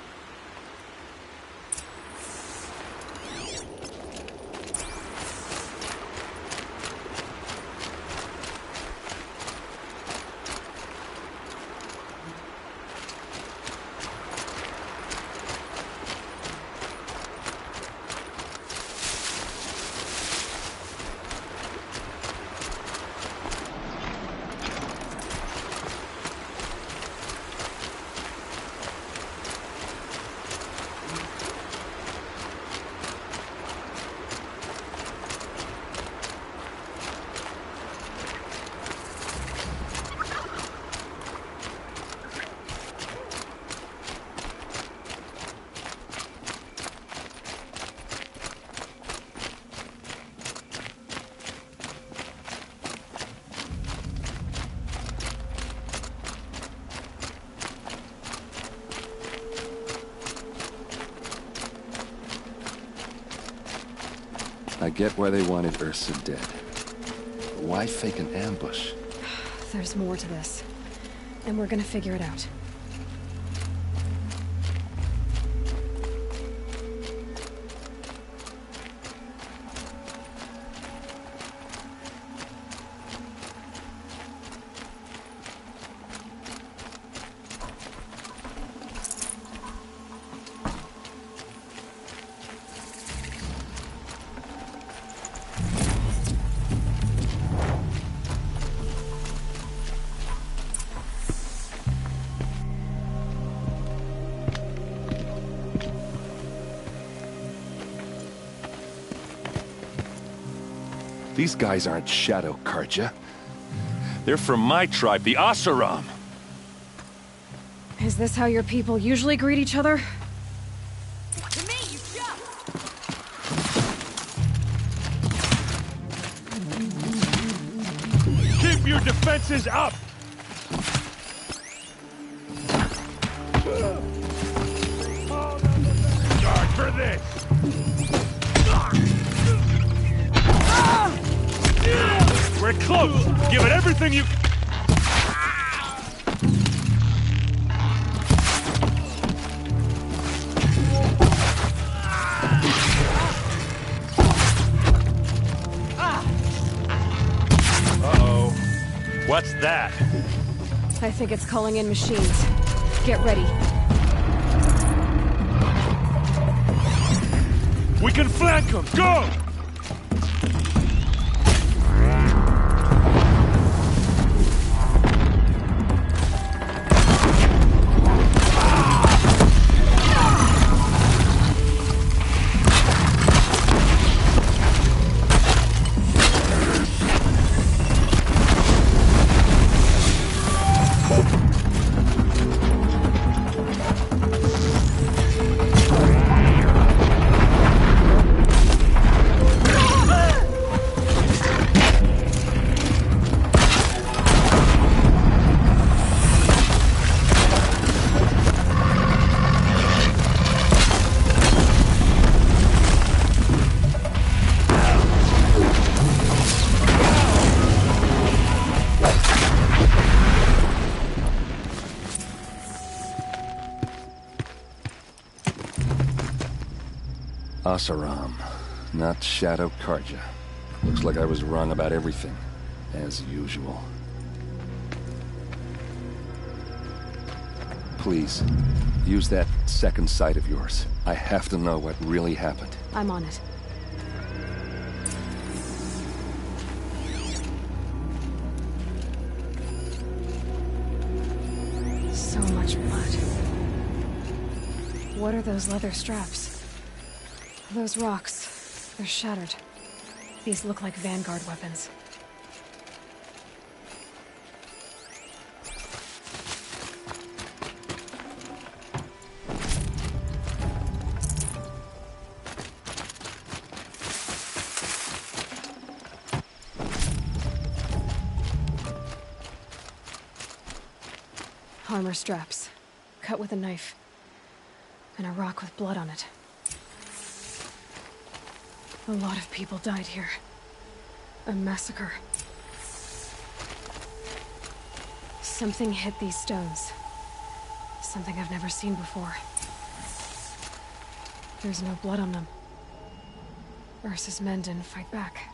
[SPEAKER 10] I get why they wanted Ursa dead. Why fake an ambush?
[SPEAKER 7] There's more to this, and we're gonna figure it out.
[SPEAKER 11] These guys aren't Shadow Karja. They're from my tribe, the Asaram.
[SPEAKER 7] Is this how your people usually greet each other?
[SPEAKER 5] To me, you jump!
[SPEAKER 16] Keep your defenses up! Guard for this! We're close! Give it everything you... Uh-oh. What's that?
[SPEAKER 7] I think it's calling in machines. Get ready.
[SPEAKER 16] We can flank them! Go!
[SPEAKER 11] Asaram, not Shadow Karja. Looks like I was wrong about everything, as usual. Please, use that second sight of yours. I have to know what really happened.
[SPEAKER 7] I'm on it. So much blood. What are those leather straps? Those rocks, they're shattered. These look like Vanguard weapons. Armor straps, cut with a knife, and a rock with blood on it. A lot of people died here. A massacre. Something hit these stones. Something I've never seen before. There's no blood on them. Ursa's men didn't fight back.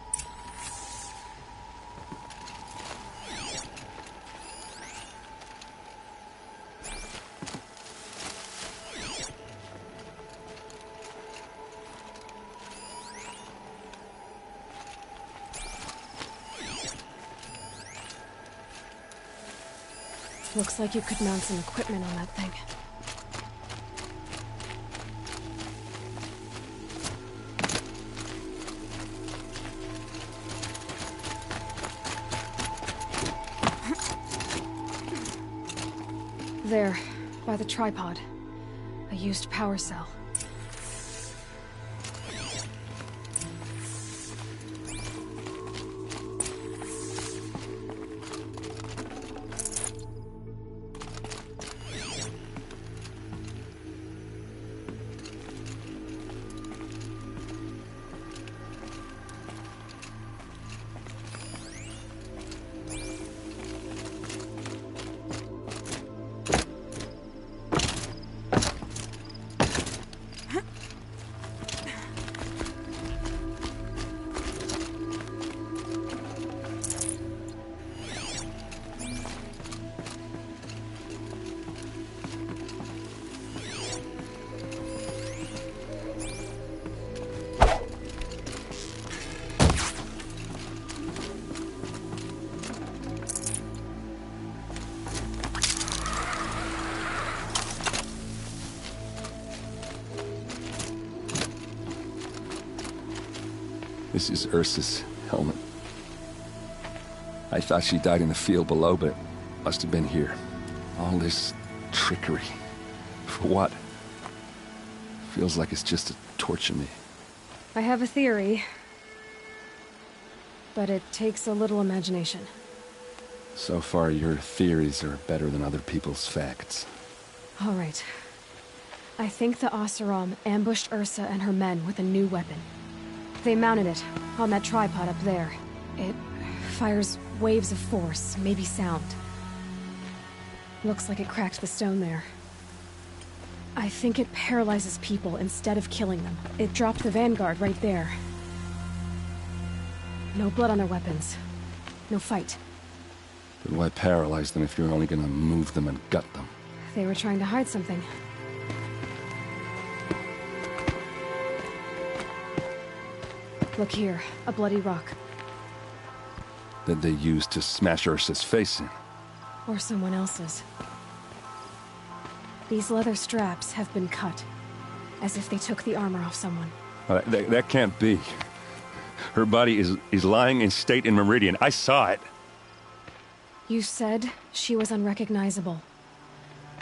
[SPEAKER 7] Looks like you could mount some equipment on that thing. There, by the tripod. A used power cell.
[SPEAKER 11] This is Ursa's helmet.
[SPEAKER 10] I thought she died in the field below, but must have been here. All this trickery. For what? Feels like it's just to torture me.
[SPEAKER 7] I have a theory, but it takes a little imagination.
[SPEAKER 10] So far, your theories are better than other people's facts.
[SPEAKER 7] All right. I think the Oseram ambushed Ursa and her men with a new weapon. They mounted it on that tripod up there. It fires waves of force, maybe sound. Looks like it cracked the stone there. I think it paralyzes people instead of killing them. It dropped the Vanguard right there. No blood on their weapons. No fight.
[SPEAKER 10] But why paralyze them if you're only gonna move them and gut them?
[SPEAKER 7] They were trying to hide something. Look here, a bloody rock.
[SPEAKER 10] That they used to smash Ursa's face in.
[SPEAKER 7] Or someone else's. These leather straps have been cut, as if they took the armor off someone.
[SPEAKER 10] That can't be. Her body is lying in state in Meridian. I saw it.
[SPEAKER 7] You said she was unrecognizable.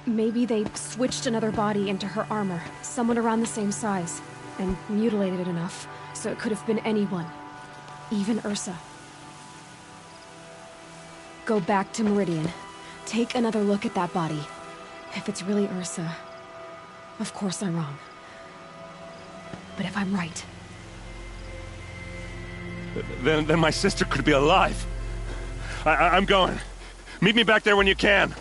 [SPEAKER 7] Maybe they switched another body into her armor, someone around the same size, and mutilated it enough so it could have been anyone. Even Ursa. Go back to Meridian. Take another look at that body. If it's really Ursa, of course I'm wrong. But if I'm right...
[SPEAKER 10] Then my sister could be alive. I'm going. Meet me back there when you can.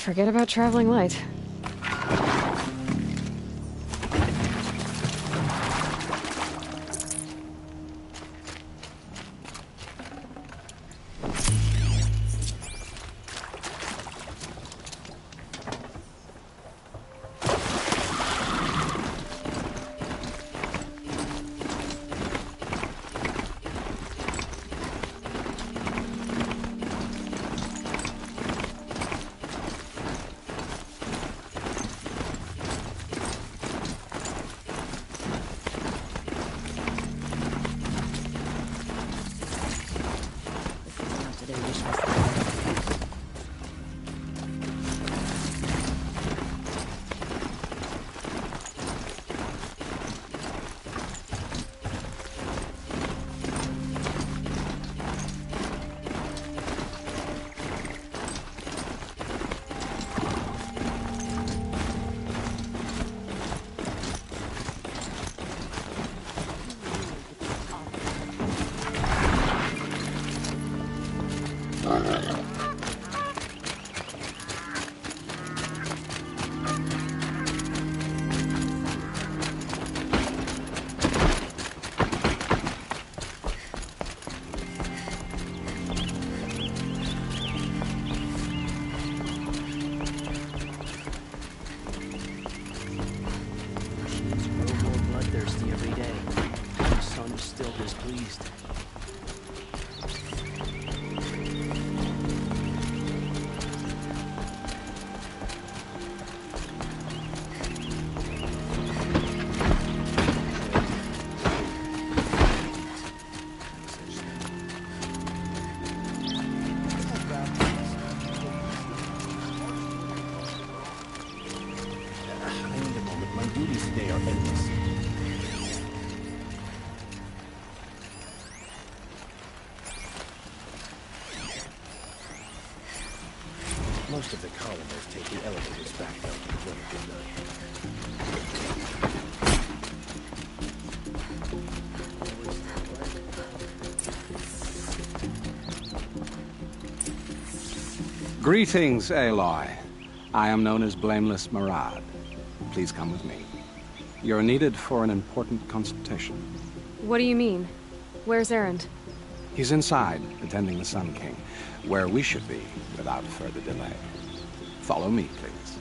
[SPEAKER 7] Forget about traveling light.
[SPEAKER 19] Most of the colonists take the elevators back down to the village at night.
[SPEAKER 9] Greetings, Aloy. I am known as Blameless Marad. Please come with me. You're needed for an important consultation.
[SPEAKER 7] What do you mean? Where's Erend?
[SPEAKER 9] He's inside, attending the Sun King, where we should be without further delay. Follow me, please.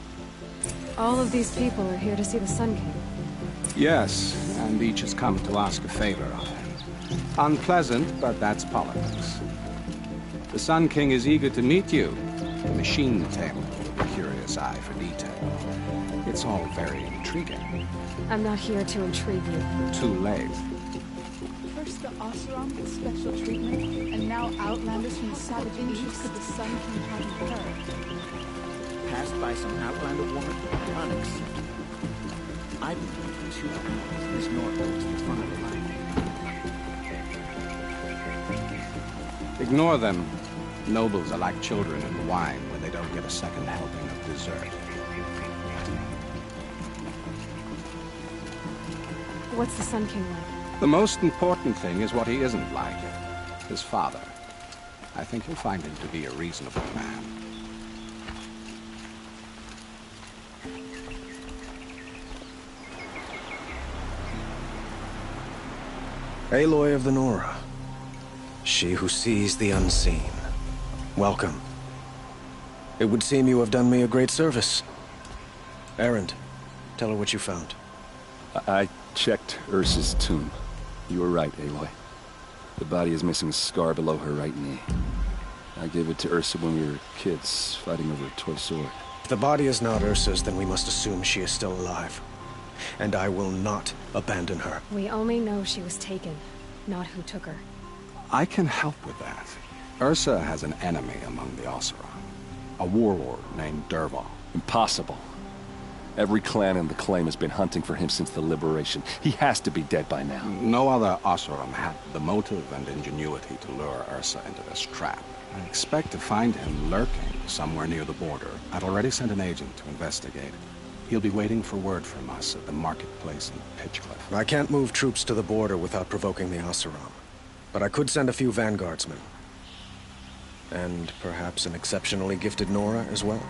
[SPEAKER 7] All of these people are here to see the Sun King.
[SPEAKER 9] Yes, and each has come to ask a favor of him. Unpleasant, but that's politics. The Sun King is eager to meet you, the machine tamer with a curious eye for detail. It's all very intriguing.
[SPEAKER 7] I'm not here to intrigue you.
[SPEAKER 9] Too late.
[SPEAKER 20] First the Oseram with special treatment, and now outlanders from the savage east could the Sun King have her.
[SPEAKER 21] Passed by some outlander woman? Onyx. I believe 2 hours Miss North was the final line.
[SPEAKER 9] Ignore them. Nobles are like children in wine when they don't get a second helping of dessert.
[SPEAKER 7] What's the Sun King like?
[SPEAKER 9] The most important thing is what he isn't like. His father. I think you'll find him to be a reasonable man.
[SPEAKER 14] Aloy of the Nora. She who sees the unseen. Welcome. It would seem you have done me a great service. Erend, tell her what you found.
[SPEAKER 10] I checked Ursa's tomb. You were right, Aloy. The body is missing a scar below her right knee. I gave it to Ursa when we were kids, fighting over a toy sword.
[SPEAKER 14] If the body is not Ursa's, then we must assume she is still alive. And I will not abandon her.
[SPEAKER 7] We only know she was taken, not who took her.
[SPEAKER 9] I can help with that. Ursa has an enemy among the Oseram. A warlord named Dervahl.
[SPEAKER 10] Impossible. Every clan in the claim has been hunting for him since the liberation. He has to be dead by now.
[SPEAKER 9] No other Oseram had the motive and ingenuity to lure Ursa into this trap. I expect to find him lurking somewhere near the border. I've already sent an agent to investigate. He'll be waiting for word from us at the marketplace in Pitchcliff.
[SPEAKER 14] I can't move troops to the border without provoking the Oseram. But I could send a few vanguardsmen. And perhaps an exceptionally gifted Nora as well.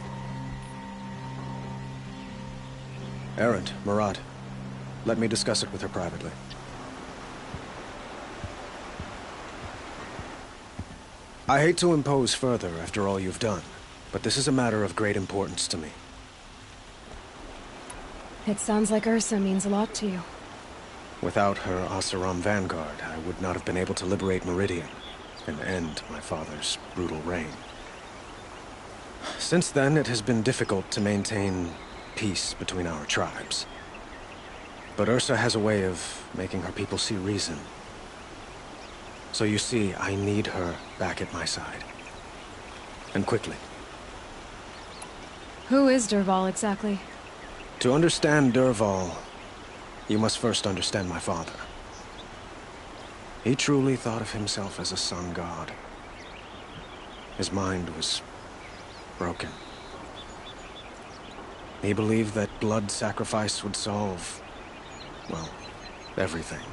[SPEAKER 4] Errant, Murad. Let me discuss it with her privately. I hate to impose further after all you've done, but this is a matter of great importance to me.
[SPEAKER 7] It sounds like Ursa means a lot to you.
[SPEAKER 4] Without her Oseram vanguard, I would not have been able to liberate Meridian and end my father's brutal reign. Since then, it has been difficult to maintain peace between our tribes. But Ursa has a way of making her people see reason. So you see, I need her back at my side. And quickly.
[SPEAKER 7] Who is Dervahl exactly?
[SPEAKER 4] To understand Dervahl, you must first understand my father. He truly thought of himself as a sun god. His mind was broken. He believed that blood sacrifice would solve, well, everything.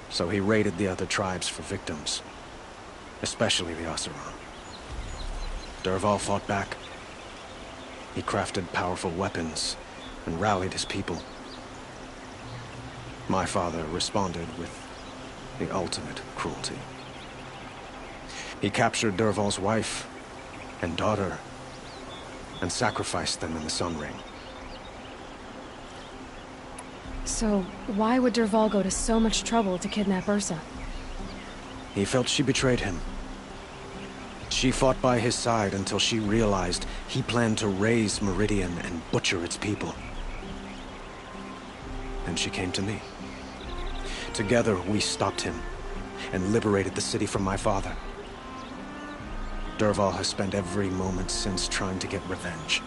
[SPEAKER 4] So he raided the other tribes for victims, especially the Oseram. Dervahl fought back. He crafted powerful weapons and rallied his people. My father responded with the ultimate cruelty. He captured Dervahl's wife and daughter and sacrificed them in the Sun Ring.
[SPEAKER 7] So, why would Dervahl go to so much trouble to kidnap Ursa?
[SPEAKER 4] He felt she betrayed him. She fought by his side until she realized he planned to raise Meridian and butcher its people. And she came to me. Together, we stopped him and liberated the city from my father. Dervahl has spent every moment since trying to get revenge.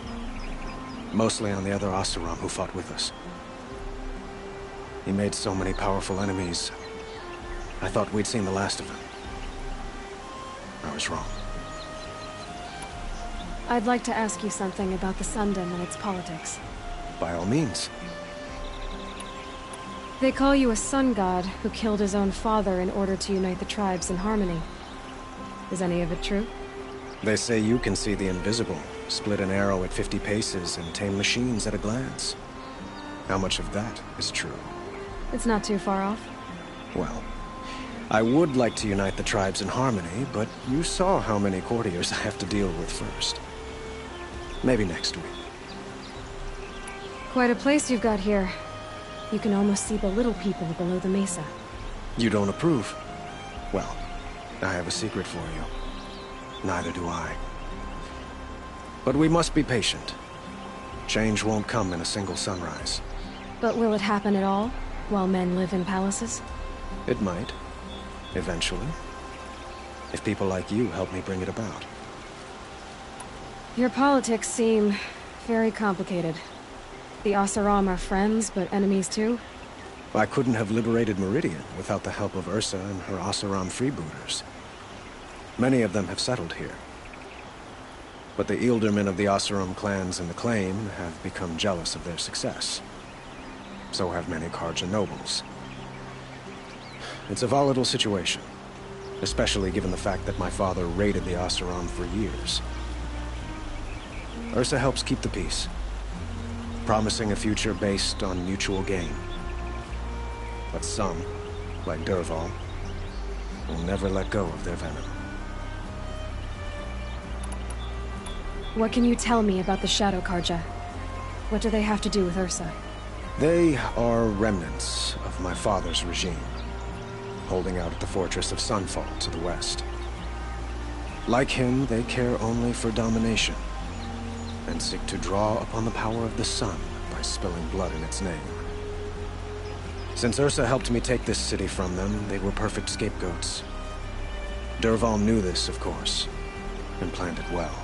[SPEAKER 4] Mostly on the other Oseram who fought with us. He made so many powerful enemies. I thought we'd seen the last of him. I was wrong.
[SPEAKER 7] I'd like to ask you something about the Sundom and its politics.
[SPEAKER 4] By all means.
[SPEAKER 7] They call you a sun god who killed his own father in order to unite the tribes in harmony. Is any of it true?
[SPEAKER 4] They say you can see the invisible, split an arrow at 50 paces, and tame machines at a glance. How much of that is true?
[SPEAKER 7] It's not too far off.
[SPEAKER 4] Well, I would like to unite the tribes in harmony, but you saw how many courtiers I have to deal with first. Maybe next week.
[SPEAKER 7] Quite a place you've got here. You can almost see the little people below the mesa.
[SPEAKER 4] You don't approve? Well, I have a secret for you. Neither do I. But we must be patient. Change won't come in a single sunrise.
[SPEAKER 7] But will it happen at all, while men live in palaces?
[SPEAKER 4] It might. Eventually. If people like you help me bring it about.
[SPEAKER 7] Your politics seem very complicated. The Oseram are friends, but enemies too?
[SPEAKER 4] I couldn't have liberated Meridian without the help of Ursa and her Oseram freebooters. Many of them have settled here. But the Ealdormen of the Oseram clans in the Claim have become jealous of their success. So have many Karja nobles. It's a volatile situation, especially given the fact that my father raided the Oseram for years. Ursa helps keep the peace, promising a future based on mutual gain. But some, like Dervahl, will never let go of their venom.
[SPEAKER 7] What can you tell me about the Shadow Karja? What do they have to do with Ursa?
[SPEAKER 4] They are remnants of my father's regime, holding out at the fortress of Sunfall to the west. Like him, they care only for domination, and seek to draw upon the power of the sun by spilling blood in its name. Since Ursa helped me take this city from them, they were perfect scapegoats. Dervahl knew this, of course, and planned it well.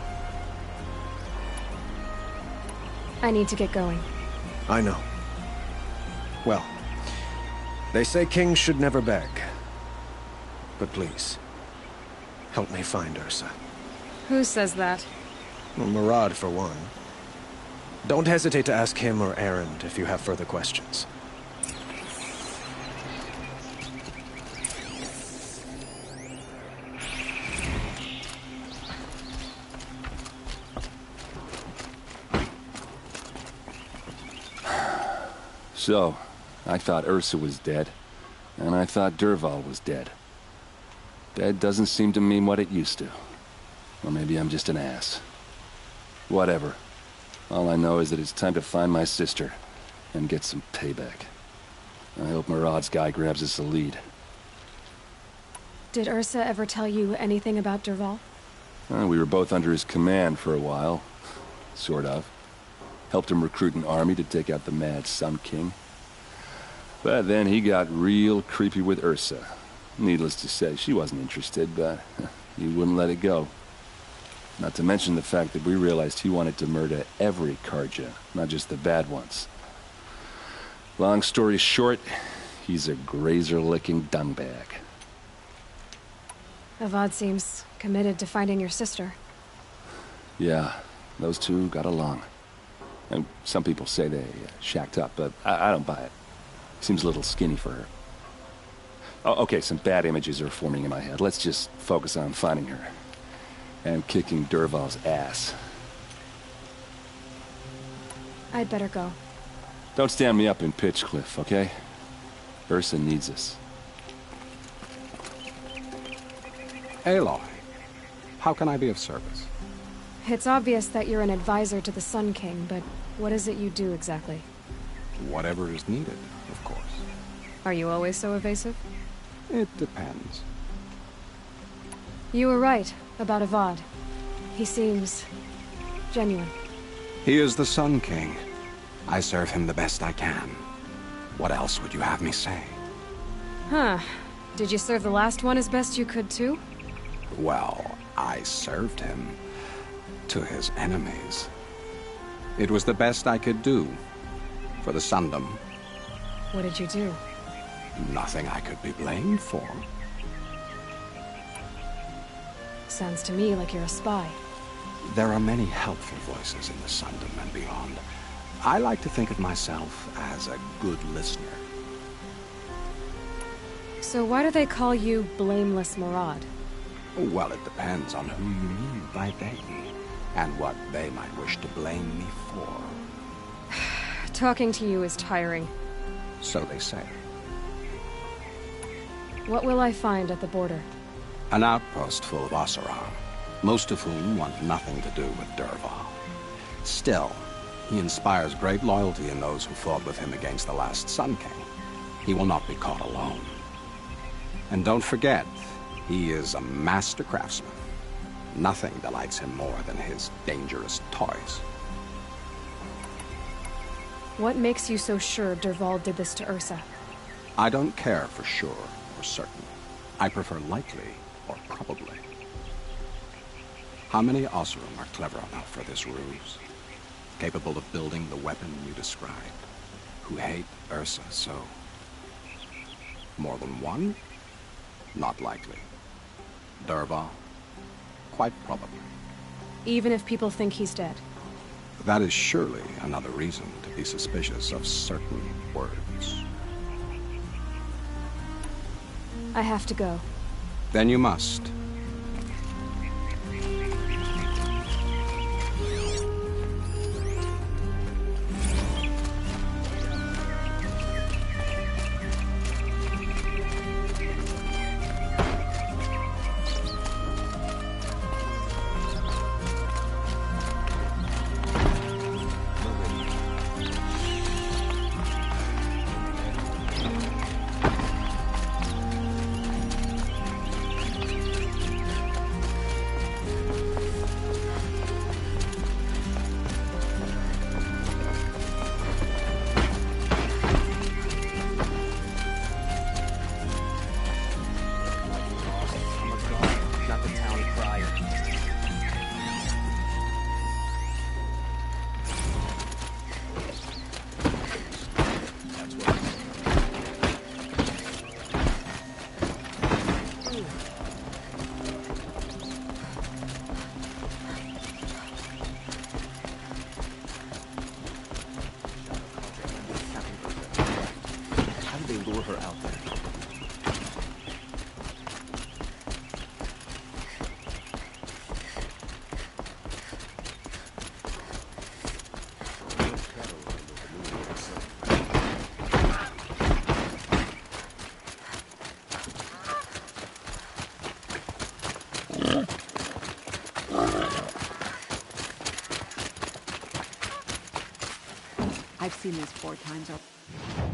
[SPEAKER 7] I need to get going.
[SPEAKER 4] I know. Well, they say kings should never beg. But please, help me find Ursa.
[SPEAKER 7] Who says that?
[SPEAKER 4] Well, Murad, for one. Don't hesitate to ask him or Erend if you have further questions.
[SPEAKER 11] So, I thought Ursa was dead, and I thought Dervahl was dead. Dead doesn't seem to mean what it used to. Or maybe I'm just an ass. Whatever. All I know is that it's time to find my sister and get some payback. I hope Murad's guy grabs us a lead.
[SPEAKER 7] Did Ursa ever tell you anything about Dervahl?
[SPEAKER 11] We were both under his command for a while. Sort of. Helped him recruit an army to take out the mad Sun King. But then he got real creepy with Ursa. Needless to say, she wasn't interested, but he wouldn't let it go. Not to mention the fact that we realized he wanted to murder every Karja, not just the bad ones. Long story short, he's a grazer-licking dungbag.
[SPEAKER 7] Avad seems committed to finding your sister.
[SPEAKER 11] Yeah, those two got along. And some people say they shacked up, but I don't buy it. Seems a little skinny for her. Oh, okay, some bad images are forming in my head. Let's just focus on finding her. And kicking Dervahl's ass.
[SPEAKER 7] I'd better go.
[SPEAKER 11] Don't stand me up in Pitchcliff, okay? Ursa needs us.
[SPEAKER 9] Aloy, how can I be of service?
[SPEAKER 7] It's obvious that you're an advisor to the Sun King, but what is it you do exactly?
[SPEAKER 9] Whatever is needed, of course.
[SPEAKER 7] Are you always so evasive?
[SPEAKER 9] It depends.
[SPEAKER 7] You were right about Avad. He seems genuine.
[SPEAKER 9] He is the Sun King. I serve him the best I can. What else would you have me say?
[SPEAKER 7] Huh. Did you serve the last one as best you could, too?
[SPEAKER 9] Well, I served him to his enemies. It was the best I could do for the Sundom.
[SPEAKER 7] What did you do?
[SPEAKER 9] Nothing I could be blamed for.
[SPEAKER 7] Sounds to me like you're a spy.
[SPEAKER 9] There are many helpful voices in the Sundom and beyond. I like to think of myself as a good listener.
[SPEAKER 7] So why do they call you Blameless Murad?
[SPEAKER 9] Well, it depends on who you mean by they, and what they might wish to blame me for.
[SPEAKER 7] Talking to you is tiring.
[SPEAKER 9] So they say.
[SPEAKER 7] What will I find at the border?
[SPEAKER 9] An outpost full of Oseram, most of whom want nothing to do with Dervahl. Still, he inspires great loyalty in those who fought with him against the last Sun King. He will not be caught alone. And don't forget, he is a master craftsman. Nothing delights him more than his dangerous toys.
[SPEAKER 7] What makes you so sure Dervahl did this to Ursa?
[SPEAKER 9] I don't care for sure or certain. I prefer likely or probably. How many Oseram are clever enough for this ruse? Capable of building the weapon you described? Who hate Ursa so? More than one? Not likely. Dervahl? Quite probably.
[SPEAKER 7] Even if people think he's dead?
[SPEAKER 9] That is surely another reason to be suspicious of certain words.
[SPEAKER 7] I have to go.
[SPEAKER 9] Then you must.
[SPEAKER 8] I've seen this 4 times already.